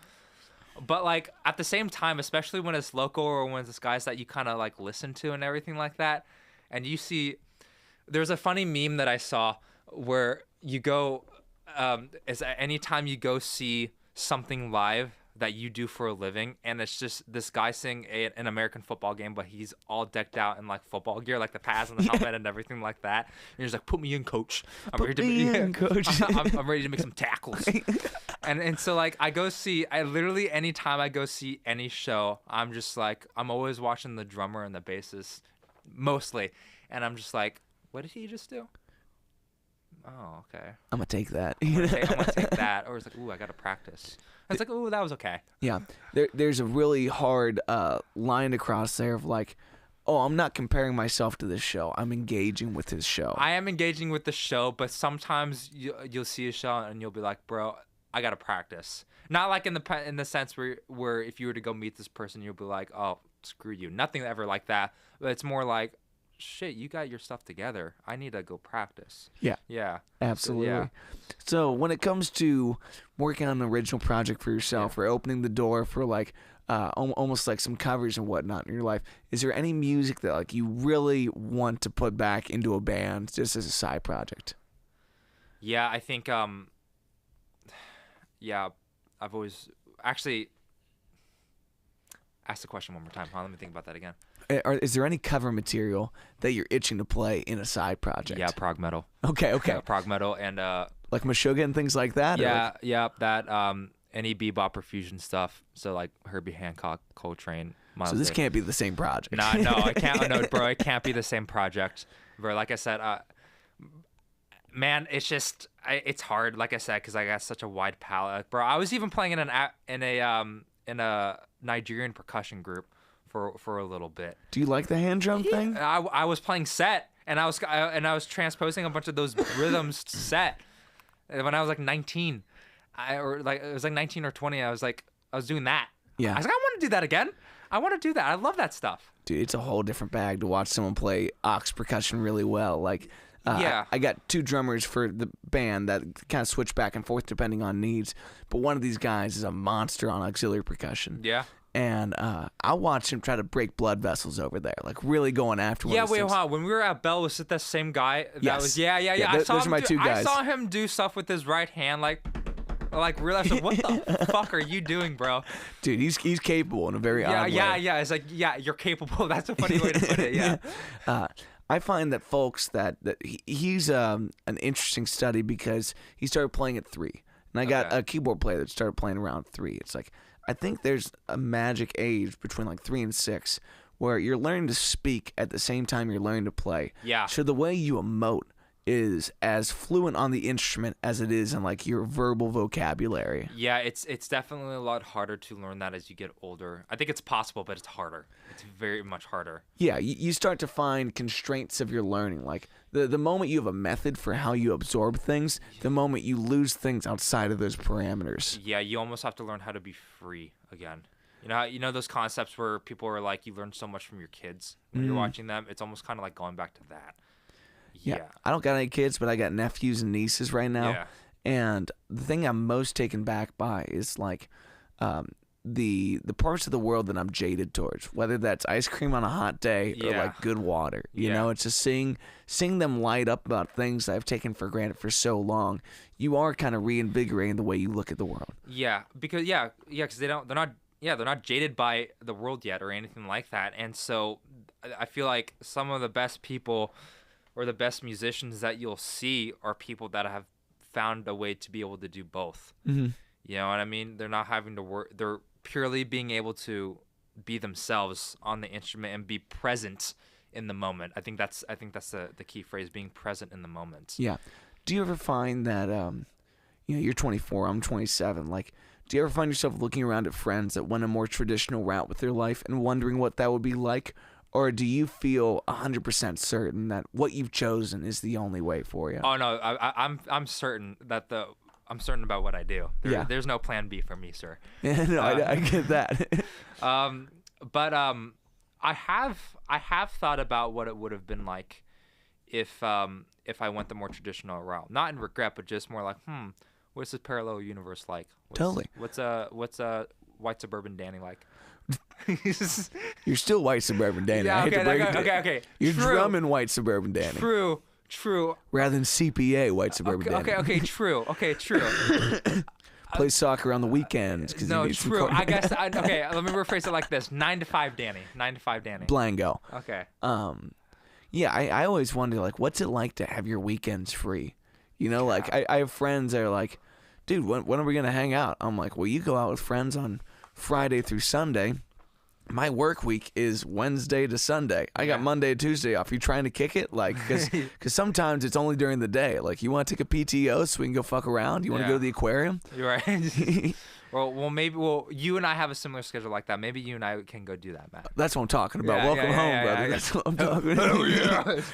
But, like, at the same time, especially when it's local or when it's guys that you kind of, like, listen to and everything like that, and you see, there's a funny meme that I saw where you go, is anytime you go see something live that you do for a living, and it's just this guy sing an American football game, but he's all decked out in like football gear, like the pads and the helmet and everything like that. And he's like, "Put me in, coach. I'm ready to make some tackles." and so like I literally anytime I go see any show, I'm just like, I'm always watching the drummer and the bassist mostly, and I'm just like, what did he just do? Oh, okay. I'm going to take that. I'm gonna take that. Or it's like, ooh, I got to practice. It's like, ooh, that was okay. Yeah. There's a really hard line to cross there of like, oh, I'm not comparing myself to this show. I'm engaging with this show. I am engaging with the show, but sometimes you'll see a show and you'll be like, bro, I got to practice. Not like in the sense where if you were to go meet this person, you'll be like, oh, screw you. Nothing ever like that. But it's more like, shit, you got your stuff together. I need to go practice. Yeah. Absolutely. So when it comes to working on an original project for yourself or opening the door for like almost like some covers and whatnot in your life, is there any music that like you really want to put back into a band just as a side project? Yeah, I think I've always actually ask the question one more time. Let me think about that again. Is there any cover material that you're itching to play in a side project? Yeah, prog metal. Okay. Yeah, prog metal and like Meshuggah and things like that? That any bebop or fusion stuff. So like Herbie Hancock, Coltrane, Miles So this Davis. can't be the same project. No, I can't. No, bro, it can't be the same project. Bro, like I said, man, it's just it's hard. Like I said, because I got such a wide palette, bro. I was even playing in a Nigerian percussion group for a little bit. Do you like the hand drum thing? I was playing set, and I was transposing a bunch of those rhythms to set. When I was like 19, it was like 19 or 20. I was doing that. Yeah. I was like, I want to do that again. I want to do that. I love that stuff. Dude, it's a whole different bag to watch someone play aux percussion really well. Like, I got 2 drummers for the band that kind of switch back and forth depending on needs. But one of these guys is a monster on auxiliary percussion. Yeah. And I watched him try to break blood vessels over there, like really going after one of those things. Hold on. When we were at Bell, was it that same guy? Yes. Those are my 2 guys. I saw him do stuff with his right hand, like realized, what the fuck are you doing, bro? Dude, he's capable in a very odd way. Yeah. It's like, yeah, you're capable. That's a funny way to put it. Yeah. I find that folks that he's an interesting study because he started playing at 3, and I got a keyboard player that started playing around 3. It's like I think there's a magic age between like 3 and 6 where you're learning to speak at the same time you're learning to play. Yeah. So the way you emote is as fluent on the instrument as it is in like your verbal vocabulary. Yeah, it's definitely a lot harder to learn that as you get older. I think it's possible, but it's harder. It's very much harder. Yeah, you start to find constraints of your learning. Like the moment you have a method for how you absorb things, the moment you lose things outside of those parameters. Yeah, you almost have to learn how to be free again. You know those concepts where people are like, you learn so much from your kids when you're watching them. It's almost kind of like going back to that. Yeah. I don't got any kids, but I got nephews and nieces right now. Yeah. And the thing I'm most taken back by is like the parts of the world that I'm jaded towards, whether that's ice cream on a hot day or like good water. You know, it's just seeing them light up about things that I've taken for granted for so long. You are kind of reinvigorating the way you look at the world. Yeah, because because they're not jaded by the world yet or anything like that. And so I feel like some of the best people or the best musicians that you'll see are people that have found a way to be able to do both. Mm-hmm. You know what I mean? They're not having to work. They're purely being able to be themselves on the instrument and be present in the moment. I think that's the key phrase, being present in the moment. Yeah. Do you ever find that you're 24, I'm 27, like do you ever find yourself looking around at friends that went a more traditional route with their life and wondering what that would be like? Or do you feel 100% certain that what you've chosen is the only way for you? Oh no, I'm certain that I'm certain about what I do. There's no plan B for me, sir. Yeah, no, I get that. But I have thought about what it would have been like if I went the more traditional route. Not in regret, but just more like, what's this parallel universe like? Totally. What's a white suburban Danny like? You're still white suburban Danny. Yeah, I hate to break it to you. Okay. You're True. drumming white suburban Danny. True. Rather than CPA white suburban Danny. Okay, true. Play soccer on the weekends. No, true. I guess. Okay, let me rephrase it like this: 9 to 5 Danny. 9 to 5 Danny. Blango. Okay. Yeah, I always wonder, like, what's it like to have your weekends free? You know, like, I have friends that are like, dude, when are we going to hang out? I'm like, well, you go out with friends on Friday through Sunday. My work week is Wednesday to Sunday. I got Monday and Tuesday off. You trying to kick it? Like, because sometimes it's only during the day. Like, you want to take a PTO so we can go fuck around? You want to go to the aquarium? You're right. Well, maybe. Well, you and I have a similar schedule like that. Maybe you and I can go do that, Matt. That's what I'm talking about. Welcome home, brother. That's what I'm talking about.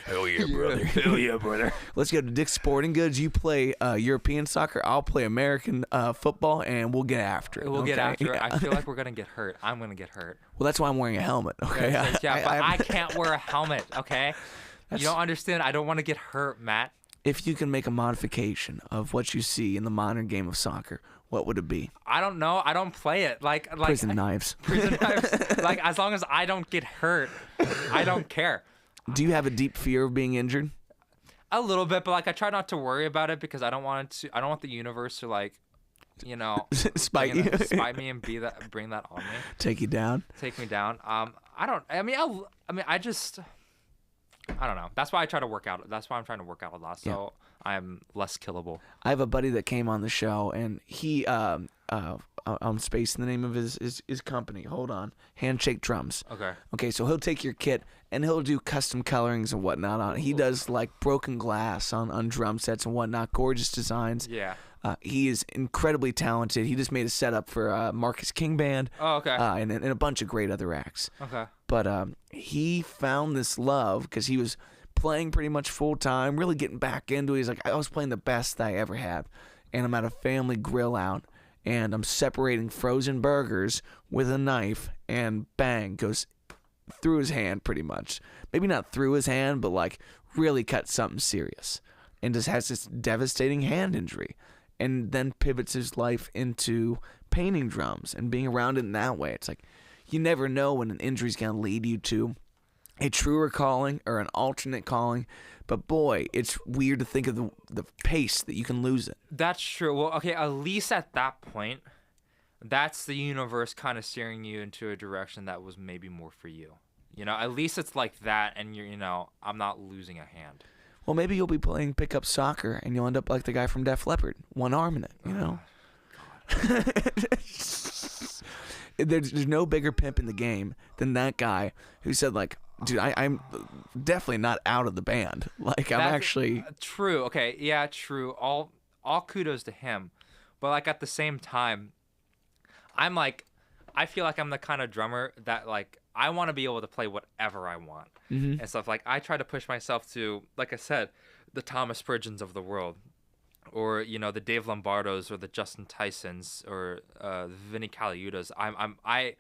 Hell yeah, brother. Hell yeah, brother. Let's go to Dick's Sporting Goods. You play European soccer. I'll play American football, and we'll get after it. We'll get after it. I feel like we're gonna get hurt. I'm gonna get hurt. Well, that's why I'm wearing a helmet. Okay. But I can't wear a helmet. Okay. You don't understand. I don't want to get hurt, Matt. If you can make a modification of what you see in the modern game of soccer, what would it be? I don't know. I don't play it. Like prison knives. Prison knives. Like, as long as I don't get hurt, I don't care. Do you have a deep fear of being injured? A little bit, but like I try not to worry about it because I don't want the universe to, like, you know, spite me and bring that on me. Take you down. Take me down. I don't know. That's why I try to work out. That's why I'm trying to work out a lot. So I'm less killable. I have a buddy that came on the show, and he I'm spacing the name of his company. Hold on. Handshake Drums. Okay, so he'll take your kit and he'll do custom colorings and whatnot on it. He does like broken glass on drum sets and whatnot. Gorgeous designs. Yeah. He is incredibly talented. He just made a setup for Marcus King Band. Oh, okay. And a bunch of great other acts. Okay. But he found this love because he was playing pretty much full time, really getting back into it. He's like, I was playing the best I ever had, and I'm at a family grill out, and I'm separating frozen burgers with a knife, and bang, goes through his hand pretty much. Maybe not through his hand, but like really cut something serious, and just has this devastating hand injury, and then pivots his life into painting drums and being around it in that way. It's like, you never know when an injury's going to lead you to a truer calling or an alternate calling. But boy, it's weird to think of the pace that you can lose it. That's true. Well, okay, at least at that point, that's the universe kind of steering you into a direction that was maybe more for you. You know, at least it's like that, and I'm not losing a hand. Well, maybe you'll be playing pickup soccer, and you'll end up like the guy from Def Leppard, one arm in it, you know? There's no bigger pimp in the game than that guy who said, like, dude, I'm definitely not out of the band. Like, I'm actually... True. Okay. Yeah, true. All kudos to him. But, like, at the same time, I'm, like, I feel like I'm the kind of drummer that, like, I want to be able to play whatever I want and stuff. Like, I try to push myself to, like I said, the Thomas Spurgeons of the world, or the Dave Lombardos, or the Justin Tysons, or the Vinnie Caliutas. I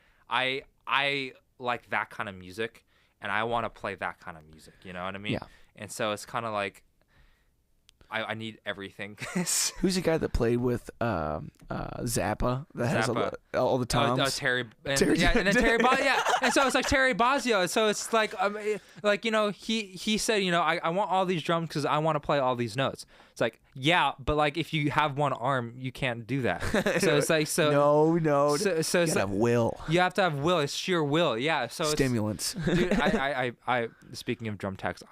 like that kind of music, and I want to play that kind of music. You know what I mean? Yeah. And so it's kind of like I need everything. Who's the guy that played with Zappa that has all the toms? Terry. And then Terry. Yeah. And so it's like Terry Bozzio. So it's like, he said, I want all these drums because I want to play all these notes. It's like, yeah, but like if you have one arm, you can't do that. So it's like, no. So you gotta have will. You have to have will. It's sheer will. Yeah. So stimulants. Dude, I speaking of drum techs,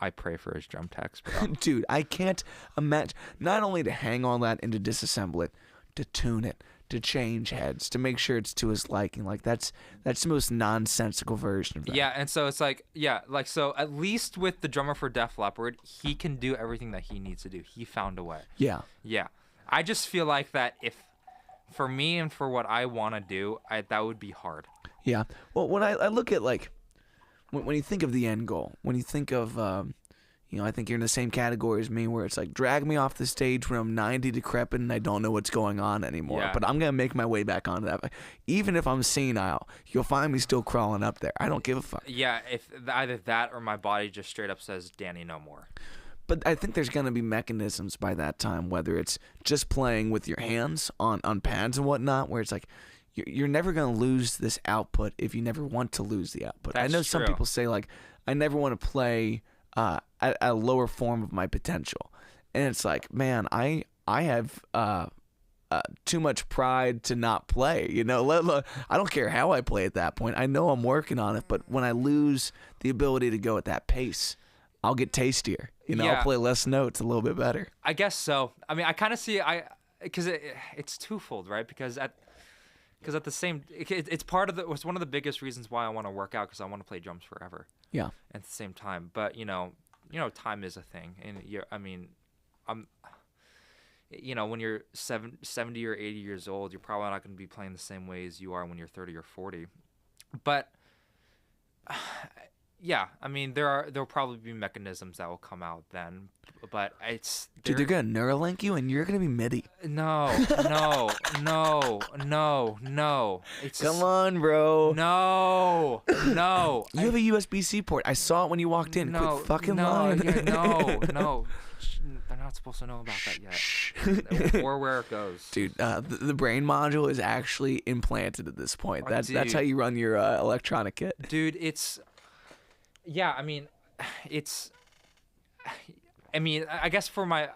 I pray for his drum techs, bro. Dude, I can't imagine. Not only to hang all that and to disassemble it, to tune it, to change heads to make sure it's to his liking. Like that's the most nonsensical version of that. Yeah, and so it's like, so at least with the drummer for Def Leppard, he can do everything that he needs to do. He found a way. Yeah. Yeah. I just feel like that if, for me and for what I want to do, that would be hard. Yeah. Well, when I look at like, when you think of the end goal, when you think of, I think you're in the same category as me, where it's like, drag me off the stage when I'm 90 decrepit and I don't know what's going on anymore. Yeah. But I'm gonna make my way back onto that. Even if I'm senile, you'll find me still crawling up there. I don't give a fuck. Yeah, if either that or my body just straight up says, Danny, no more. But I think there's going to be mechanisms by that time, whether it's just playing with your hands on pads and whatnot, where it's like you're never going to lose this output if you never want to lose the output. That's I know some true. people say, like, I never want to play at a lower form of my potential. And it's like, man, I have too much pride to not play. I don't care how I play at that point. I know I'm working on it, but when I lose the ability to go at that pace, I'll get tastier. I'll play less notes a little bit better. I guess so. I mean, I kind of see because it's twofold, right? Because at the same, it's it's one of the biggest reasons why I want to work out, because I want to play drums forever. Yeah. At the same time, but time is a thing, and when you're 70 or 80 years old, you're probably not going to be playing the same way as you are when you're 30 or 40. But yeah, I mean, there'll probably be mechanisms that will come out then, but Dude, they're gonna Neuralink you, and you're gonna be MIDI. No. Come on, bro. No. You have a USB-C port. I saw it when you walked in. Quit fucking lying. No. They're not supposed to know about that yet. Or where it goes. Dude, the brain module is actually implanted at this point. That's how you run your electronic kit. Dude, I guess for my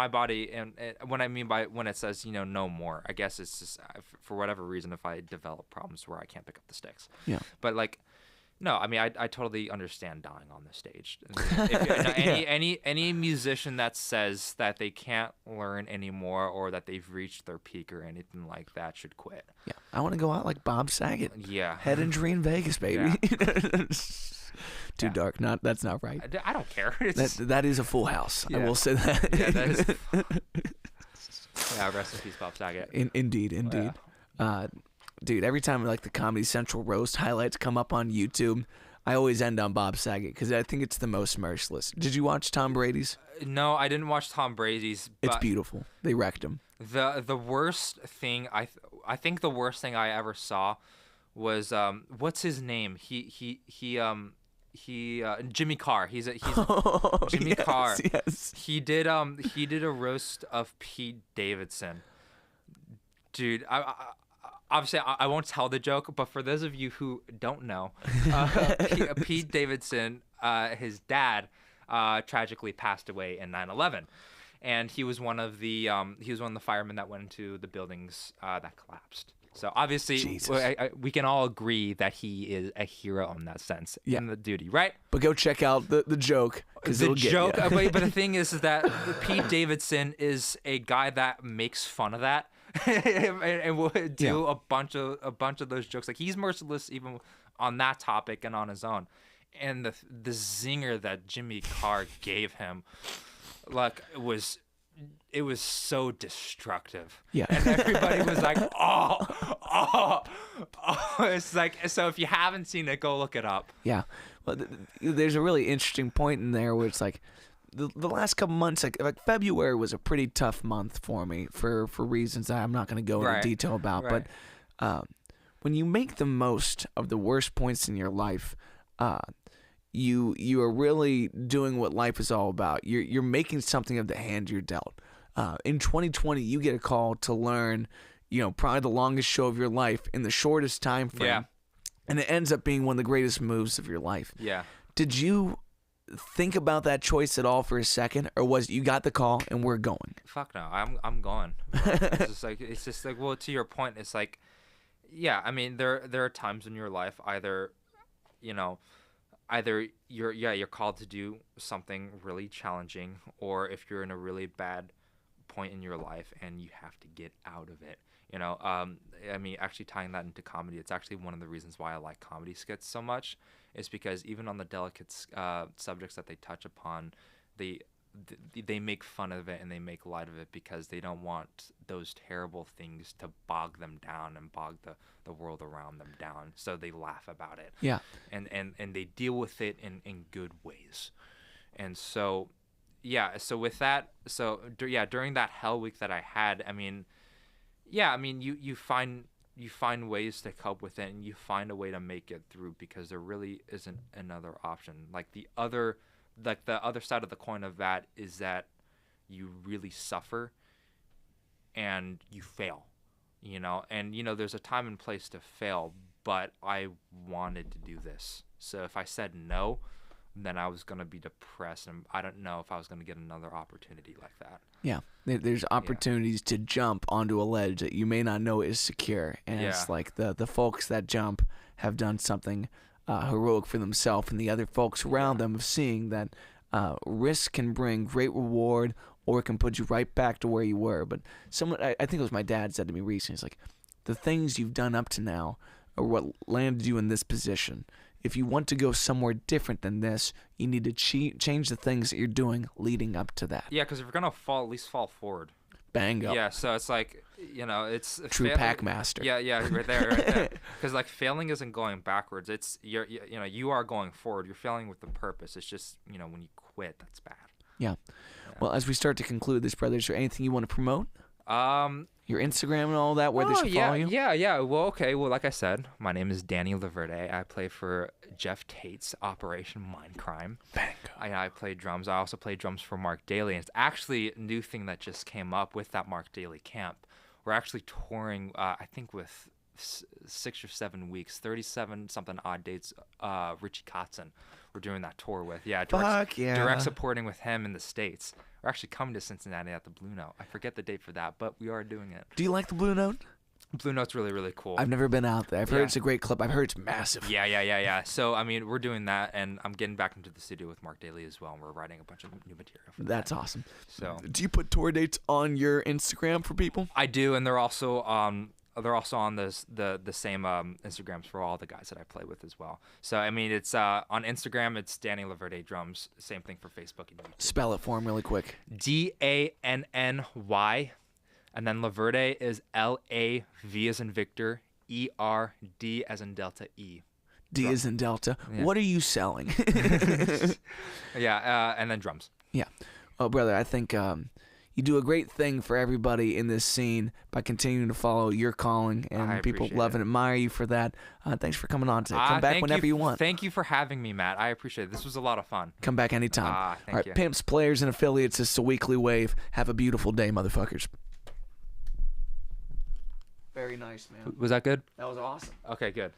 body, and what I mean by when it says no more, I guess it's just for whatever reason, if I develop problems where I can't pick up the sticks. Yeah. But like, no, I mean I totally understand dying on the stage. Any musician that says that they can't learn anymore, or that they've reached their peak or anything like that, should quit. Yeah. I want to go out like Bob Saget. Yeah. Head injury in Vegas, baby. Yeah. Too dark. That's not right. I don't care. That is a full house. Yeah. I will say that. Yeah, that is. Yeah, rest in peace, Bob Saget. Indeed. Dude, every time like the Comedy Central roast highlights come up on YouTube, I always end on Bob Saget because I think it's the most merciless. Did you watch Tom Brady's? No, I didn't watch Tom Brady's. But it's beautiful. They wrecked him. The worst thing I think the worst thing I ever saw was what's his name? He Jimmy Carr. He's Jimmy Carr. Yes. He did a roast of Pete Davidson. Dude, obviously I won't tell the joke, but for those of you who don't know, Pete Davidson, his dad, tragically passed away in 9/11, and he was one of the firemen that went into the buildings that collapsed. So obviously, we can all agree that he is a hero in that sense, in the duty, right? But go check out the joke. The joke, but the thing is that Pete Davidson is a guy that makes fun of that, and will do a bunch of those jokes. Like, he's merciless even on that topic and on his own. And the zinger that Jimmy Carr gave him, like, it was so destructive. Yeah. And everybody was like, oh. It's like, so if you haven't seen it, go look it up. Yeah. Well, there's a really interesting point in there where it's like the last couple months, like February was a pretty tough month for me for reasons that I'm not going to go into detail about. Right. But when you make the most of the worst points in your life, you are really doing what life is all about. You're making something of the hand you're dealt. In 2020, you get a call to learn, probably the longest show of your life in the shortest time frame. Yeah. And it ends up being one of the greatest moves of your life. Yeah. Did you think about that choice at all for a second, or was you got the call and we're going? Fuck no, I'm going. It's just like well, to your point, it's like, yeah, I mean there are times in your life either you're called to do something really challenging, or if you're in a really bad point in your life and you have to get out of it. I mean, actually tying that into comedy, it's actually one of the reasons why I like comedy skits so much, is because even on the delicate subjects that they touch upon, they make fun of it and they make light of it because they don't want those terrible things to bog them down and bog the world around them down. So they laugh about it. Yeah. And they deal with it in good ways. And so, yeah, so with that, during that hell week that I had, I mean, you find ways to cope with it, and you find a way to make it through, because there really isn't another option. Like the other side of the coin of that is that you really suffer and you fail, and there's a time and place to fail, but I wanted to do this. So if I said no, then I was going to be depressed, and I don't know if I was going to get another opportunity like that. Yeah, there's opportunities to jump onto a ledge that you may not know is secure, and it's like the folks that jump have done something heroic for themselves, and the other folks around them of seeing that risk can bring great reward, or it can put you right back to where you were. But someone, I think it was my dad, said to me recently, it's like, the things you've done up to now are what landed you in this position. If you want to go somewhere different than this, you need to change the things that you're doing leading up to that. Yeah, because if you're gonna fall, at least fall forward. Bango. Yeah, so it's like, it's true pack master. Yeah, right there. Because like failing isn't going backwards. It's you are going forward. You're failing with the purpose. It's just when you quit, that's bad. Yeah. Well, as we start to conclude this, brother, is there anything you want to promote? Your Instagram and all that, where they should follow you? Yeah. Well, okay. Well, like I said, my name is Danny Laverde. I play for Geoff Tate's Operation Mindcrime. I play drums. I also play drums for Mark Daly. And it's actually a new thing that just came up with that Mark Daly camp. We're actually touring, I think, with 6 or 7 weeks, 37-something odd dates. Richie Kotzen, we're doing that tour with. Yeah, direct supporting with him in the States. We're actually coming to Cincinnati at the Blue Note. I forget the date for that, but we are doing it. Do you like the Blue Note? Blue Note's really, really cool. I've never been out there. I've heard it's a great club. I've heard it's massive. Yeah. So, I mean, we're doing that, and I'm getting back into the studio with Mark Daly as well, and we're writing a bunch of new material for That's awesome. So, do you put tour dates on your Instagram for people? I do, and they're also on the same Instagrams for all the guys that I play with as well. So, I mean, it's on Instagram, it's Danny Laverde Drums. Same thing for Facebook and YouTube. Spell it for him really quick. Danny, and then Laverde is Lav as in Victor, ERD as in Delta E. D as in Delta. Yeah. What are you selling? And then drums. Yeah. Oh, brother, I think you do a great thing for everybody in this scene by continuing to follow your calling, and people love and admire you for that. Thanks for coming on today. Come back whenever you want. Thank you for having me, Matt. I appreciate it. This was a lot of fun. Come back anytime. All right, you. Pimps, players, and affiliates. This is a weekly wave. Have a beautiful day, motherfuckers. Very nice, man. Was that good? That was awesome. Okay, good.